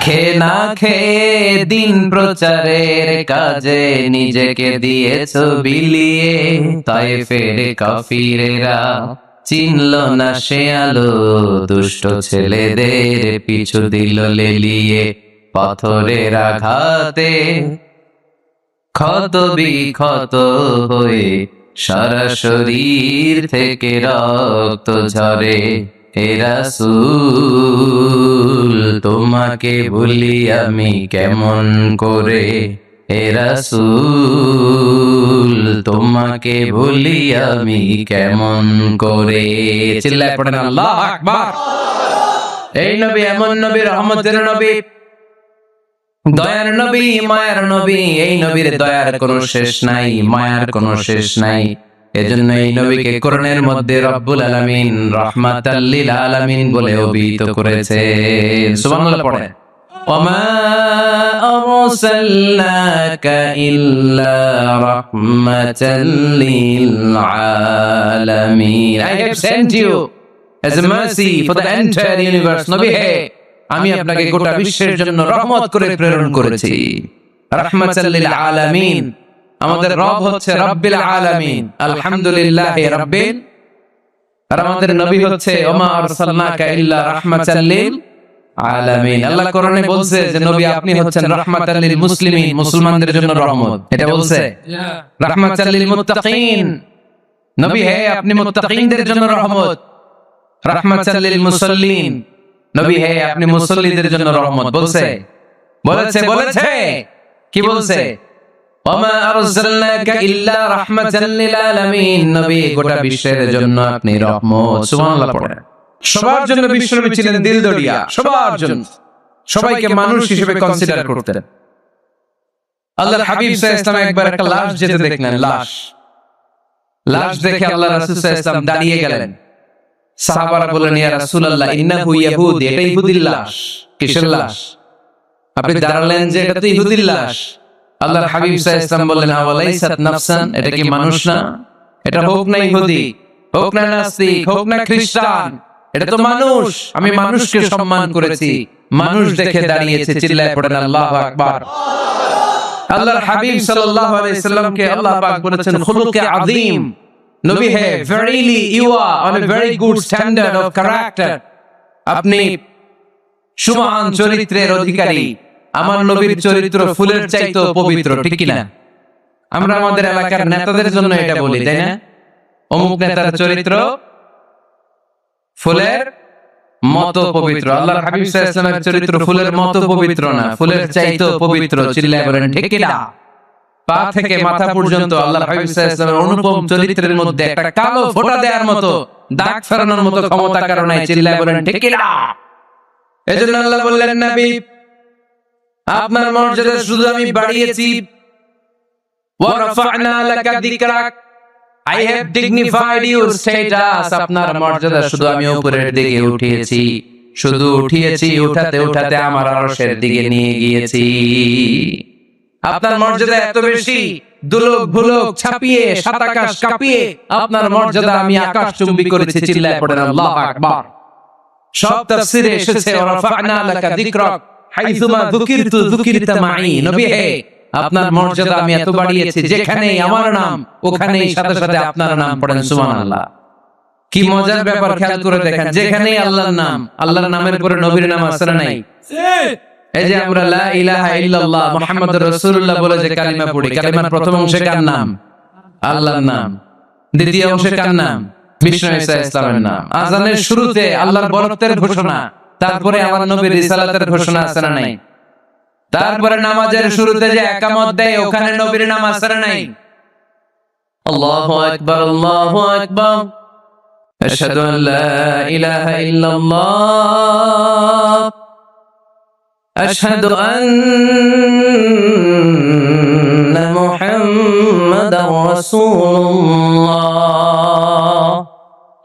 খেয়ে না খেয়ে দিন প্রচারের কাজে নিজেকে দিয়েছো বিলিয়ে, তায়েফের কাফিরেরা চিনল না সে আলো, দুষ্ট ছেলেদের পিছু দিল লেলিয়ে। পাথরের আঘাতে ক্ষত বিক্ষত হয়ে সারা শরীর থেকে রক্ত ঝরে। হে রাসূল তোমাকে ভুলি আমি কেমন করে, হে রাসূল তোমাকে ভুলি আমি কেমন করে। চিল্লায় পড়েন আল্লাহু আকবার। এই নবী এমন নবী, রহমতের নবী, দয়ার নবী, মায়ার নবী। এই নবীর দয়ার কোনো শেষ নাই, মায়ার কোনো শেষ নাই। এজন্য এই নবীকে কোরআনের মধ্যে রব্বুল আলামিন রাহমাতাল লিল আলামিন বলে অভিহিত করেছেন। সুবহানাল্লাহ পড়েন। ওয়ামা আরসালনাকা ইল্লা রাহমাতাল লিল আলামিন। I have sent you as a mercy for the entire universe. নবী হে, আমি আপনাকে গোটা বিশ্বের জন্য রহমত করে প্রেরণ করেছি। রাহমাতাল লিল আলামিন, আমাদের রব হচ্ছে রব্বিল আলামিন, আলহামদুলিল্লাহি রাব্বিল। আর আমাদের নবী হচ্ছে ওমা আরসালনাকা ইল্লা রাহমাতাল লিল আলামিন। আল্লাহ কোরআনে বলছে যে নবী আপনি হচ্ছেন রাহমাতাল লিল মুসলিমিন, মুসলমানদের জন্য রহমত। এটা বলছে রাহমাতাল লিল মুত্তাকিন, নবী হে আপনি মুত্তাকিনদের জন্য রহমত। রাহমাতাল লিল মুসাল্লিন, নবী হে আপনি মুসল্লিদের জন্য রহমত। বলছে বলেছে বলেছে কি বলছে? ওমা আরসালনাকা ইল্লা রাহমাতাল লিল আলামিন, নবী গোটা বিশ্বের জন্য আপনি রহমত। সুবহানাল্লাহ পড়েন। সবার জন্য বিশ্বনবী ছিলেন দিলদরিয়া, সবার জন্য, সবাইকে মানুষ হিসেবে কনসিডার করতেন। আল্লাহর হাবিব সাল্লাল্লাহু আলাইহি ওয়াসাল্লাম একবার একটা লাশ যেতে দেখলেন, লাশ দেখে আল্লাহ রাসূল সাল্লাল্লাহু আলাইহি ওয়াসাল্লাম দাঁড়িয়ে গেলেন। সাহাবারা বললেন, ইয়া রাসূলুল্লাহ ইন্নাহু ইয়াহুদ, এটা ইহুদির লাশ। কিসের লাশ? আপনি দাঁড়ালেন যে এটা তো ইহুদির লাশ। আল্লাহর হাবিব সাল্লাল্লাহু আলাইহি ওয়াসাল্লাম বললেন, আওয়ালাইসাত নাফসান, এটা কি মানুষ না? এটা হোক না ইহুদি, হোক না নাস্তিক, হোক না খ্রিস্টান, এটা তো মানুষ। আমি মানুষকে সম্মান করেছি, মানুষ দেখে দাঁড়িয়েছে। চিল্লায় পড়েন আল্লাহু আকবার। আল্লাহর হাবিব সাল্লাল্লাহু আলাইহি সাল্লামকে আল্লাহ পাক বলেছেন খুলুকে আযীম, নবী হে verily you are on a very good standard of character, আপনি সুমহান চরিত্রের অধিকারী। আমার নবীর চরিত্র ফুলের চাইতেও পবিত্র, ঠিক কি না? আমরা আমাদের এলাকার নেতাদের জন্য এটা বলি, তাই না? অমুক নেতার চরিত্র ফুলের মতো পবিত্র। আল্লাহর হাবিব সাল্লাল্লাহু আলাইহি ওয়াসাল্লামের চরিত্র ফুলের মতো পবিত্র না, ফুলের চাইতেও পবিত্র। চিল্লায় বলেন ঠিক কি না? পা থেকে মাথা পর্যন্ত আল্লাহর হাবিব সাল্লাল্লাহু আলাইহি ওয়াসাল্লামের অনুপম চরিত্রের মধ্যে একটা কালো ফোঁটা দেওয়ার মতো, দাগ ফেরানোর মতো ক্ষমতা কারণ নাই। চিল্লায় বলেন ঠিক কি না? এজন্য আল্লাহ বললেন, নবী আপনার মর্যাদা শুধু আমি বাড়িয়েছি, ওয়া রাফা'না লাকা যিকরাক, I have dignified your status, আপনার মর্যাদা শুধু আমি উপরের দিকে উঠিয়েছি, শুধু উঠিয়েছি, উঠাতে উঠাতে আমার আরশের দিকে নিয়ে গিয়েছি। আপনার মর্যাদা এত বেশি, দুলক ভুলক ছাপিয়ে, সাত আকাশ কাঁপিয়ে আপনার মর্যাদা আমি আকাশ চুম্বি করেছি। চিল্লায় পড়েন আল্লাহু আকবার। সব তাফসীরে এসেছে ওয়া রাফা'না লাকা যিকরাক হাইসুমা যুকিরতু যুকিরতা মাই, নবী হে আপনার মর্যাদা আমি এত বাড়িয়েছি, যেখানেই আমার নাম ওখানেই সাথে সাথে আপনার নাম। পড়েন সুবহানাল্লাহ। কি মজার ব্যাপার, খেয়াল করে দেখেন, যেখানেই আল্লাহর নাম, আল্লাহর নামের পরে নবীর নাম আছে না নাই? এই যে আমরা লা ইলাহা ইল্লাল্লাহ মুহাম্মাদুর রাসূলুল্লাহ বলে যে কালিমা পড়ি, কালিমার প্রথম অংশে কার নাম? আল্লাহর নাম। দ্বিতীয় অংশে কার নাম? বিষ্ণু ঈসা ইসলামের নাম। আযানের শুরুতে আল্লাহর বরত্বের ঘোষণা, তারপরে আমার নবীর রিসালাতের ঘোষণা আছে না নাই? তারপরে নামাজের শুরুতে যে একামত দেয়, ওখানে নবীর নাম আছে না নাই? আল্লাহু আকবার, আল্লাহু আকবার, আশহাদু আল লা ইলাহা ইল্লাল্লাহ, আশহাদু আন্না মুহাম্মাদার রাসূলুল্লাহ।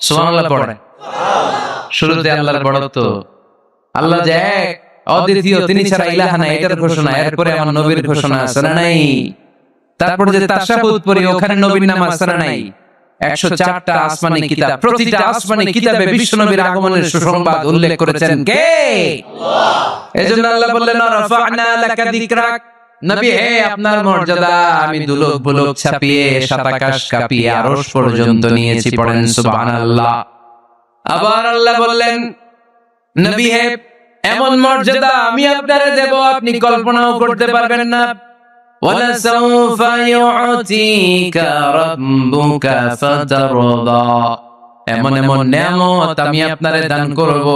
সুবহানাল্লাহ পড়ে। শুরুতে আল্লাহর বড়ত্ব, আল্লাহ যে এক, অদ্বিতীয়, তিনি ছাড়া ইলাহা নাই, এটার ঘোষণা। এরপরে আমার নবীর ঘোষণা আছে না নাই? তারপরে যে তাশাহুদ পড়ি, ওখানে নবীর নাম আছে না নাই? 104টা আসমানি কিতাব, প্রতিটা আসমানি কিতাবে বিশ্ব নবীর আগমনের সুসংবাদ উল্লেখ করেছেন কে? আল্লাহ। এজন্য আল্লাহ বললেন রাফা'না লাকা যিকরাক, নবী হে আপনার মর্যাদা আমি দুলক বুলক ছাপিয়ে, সাত আকাশ কাঁপিয়ে আরশ পর্যন্ত নিয়েছি। পড়েন সুবহানাল্লাহ। আবার আল্লাহ বললেন, নবী হে এমন মর্যাদা আমি আপনারে দেব আপনি কল্পনাও করতে পারবেন না। ওয়ালা সাউফা ইউতিকা রাব্বুকা ফাতারদা, এমন এমন নিয়ামত আমি আপনারে দান করব,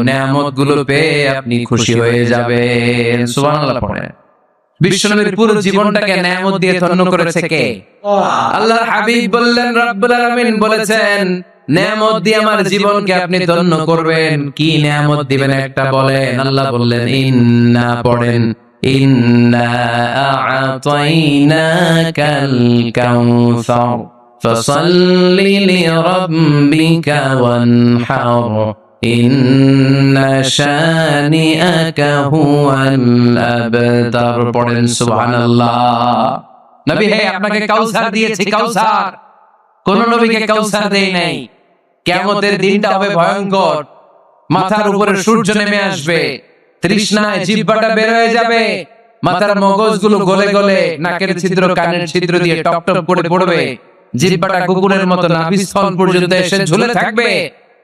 নিয়ামতগুলো পেয়ে আপনি খুশি হয়ে যাবেন। সুবহানাল্লাহ পড়েন। বিশ্বনবীর পুরো জীবনটাকে নিয়ামত দিয়ে ধন্য করেছে কে? আল্লাহর হাবিব বললেন, রব্বুল আলামিন বলেছেন নিয়ামত দিয়ে আমার জীবনকে আপনি ধন্য করবেন। কি নিয়ামত দিবেন একটা বলেন? আল্লাহ বললেন ইন্না, পড়েন, ইন্না আ'তাইনাকাল কাউসার ফাসাল্লি লিরাব্বিকা ওয়ানহার ইন্না শানিআকা হুয়াল আবতার। পড়েন সুবহানাল্লাহ। নবী হে আপনাকে কাউসার দিয়েছি, কাউসার। কোন নবীকে কাউসার দেই নাই। কিয়ামতের দিনটা হবে ভয়ঙ্কর, মাথার উপরে সূর্য নেমে আসবে, তৃষ্ণায় জিহ্বাটা বের হয়ে যাবে, মাথার মগজগুলো গলে গলে নাকের ছিদ্র কানের ছিদ্র দিয়ে টপ টপ করে পড়বে, জিহ্বাটা কুকুরের মতো নাভিস্থল পর্যন্ত এসে ঝুলে থাকবে।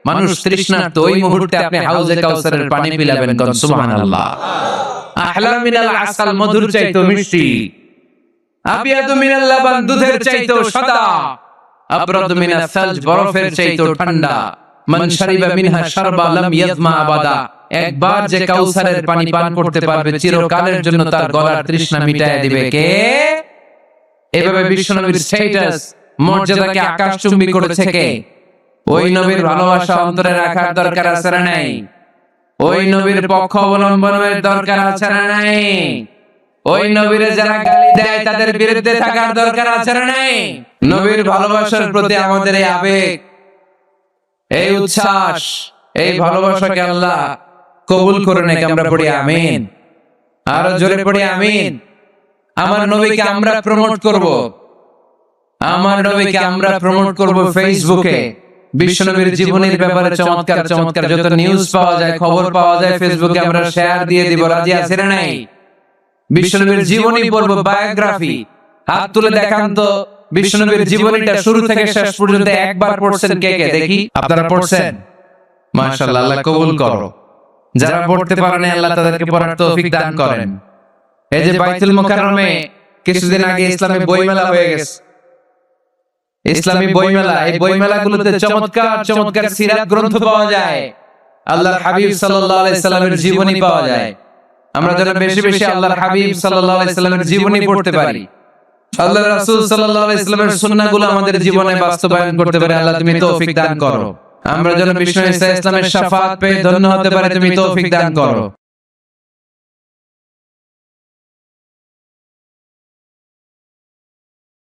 মানুষ তৃষ্ণার্ত, ওই মুহূর্তে আপনি হাউজে কাউসারের পানি পিলাবেন। কোন সুবহানাল্লাহ। আহলা মিনাল আসাল, মধুর চাইতো মিষ্টি, আবিয়াদু মিনাল লাবান, দুধের চাইতো সাদা, আবরাদু মিনাস সালজ, বরফের চাইতো ঠান্ডা, মান শারিবা মিনহা শারবা লাম ইয়াজমা আবাদা, একবার যে কাউসারের পানি পান করতে পারবে চিরকালের জন্য তার গলার তৃষ্ণা মিটায় দিবে কে? এভাবে বিশ্বনবীর স্ট্যাটাস, মর্যাদাকে আকাশচুম্বী করেছে কে? ওই নবীর ভালোবাসা অন্তরে রাখার দরকার আছে না নাই? ওই নবীর পক্ষ অবলম্বনের দরকার আছে না নাই? ওই নবীরে যারা গালি দেয় তাদের বিরুদ্ধে থাকার দরকার আছে না নাই? নবীর ভালোবাসার প্রতি আমাদের এই আবেগ, এই উচ্ছ্বাস, এই ভালোবাসাকে আল্লাহ কবুল করে নেক। আমরা পড়ি আমিন। আরো জোরে পড়ি আমিন। আমার নবীকে আমরা প্রমোট করব, আমার নবীকে আমরা প্রমোট করব ফেসবুকে। বিশ্বনবীর জীবনের ব্যাপারে চমৎকার চমৎকার যত নিউজ পাওয়া যায়, খবর পাওয়া যায়, ফেসবুকে আমরা শেয়ার দিয়ে দিব। রাজি আছে না নাই? বিশ্বনবীর জীবনী পড়ব, বায়োগ্রাফি। হাত তুলে দেখান তো বিশ্বনবীর জীবনীটা শুরু থেকে শেষ পর্যন্ত একবার পড়ছেন কে কে? দেখি আপনারা পড়ছেন? মাশাআল্লাহ, আল্লাহ কবুল করো। যারা পড়তে পারেন আল্লাহ তাদেরকে পড়ার তৌফিক দান করেন। এই যে বাইতুল মুকাররমে কিছুদিন আগে ইসলামী বইমেলা হয়ে গেছে, ইসলামী বইমেলা। এই বইমেলাগুলোতে চমৎকার চমৎকার সিরাত গ্রন্থ পাওয়া যায়, আল্লাহর হাবিব সাল্লাল্লাহু আলাইহি সাল্লামের জীবনী পাওয়া যায়। আমরা যেন বেশি বেশি আল্লাহর হাবিব সাল্লাল্লাহু আলাইহি সাল্লামের জীবনী পড়তে পারি, আল্লাহর রাসূল সাল্লাল্লাহু আলাইহি সাল্লামের সুন্নাহগুলো আমাদের জীবনে বাস্তবায়ন করতে পারি। আল্লাহ তুমি তৌফিক দান করো। আমরা যেন বিষ্ণু ঈসা ইসলামের শাফাত পেয়ে ধন্য হতে পারি, তুমি তৌফিক দান করো।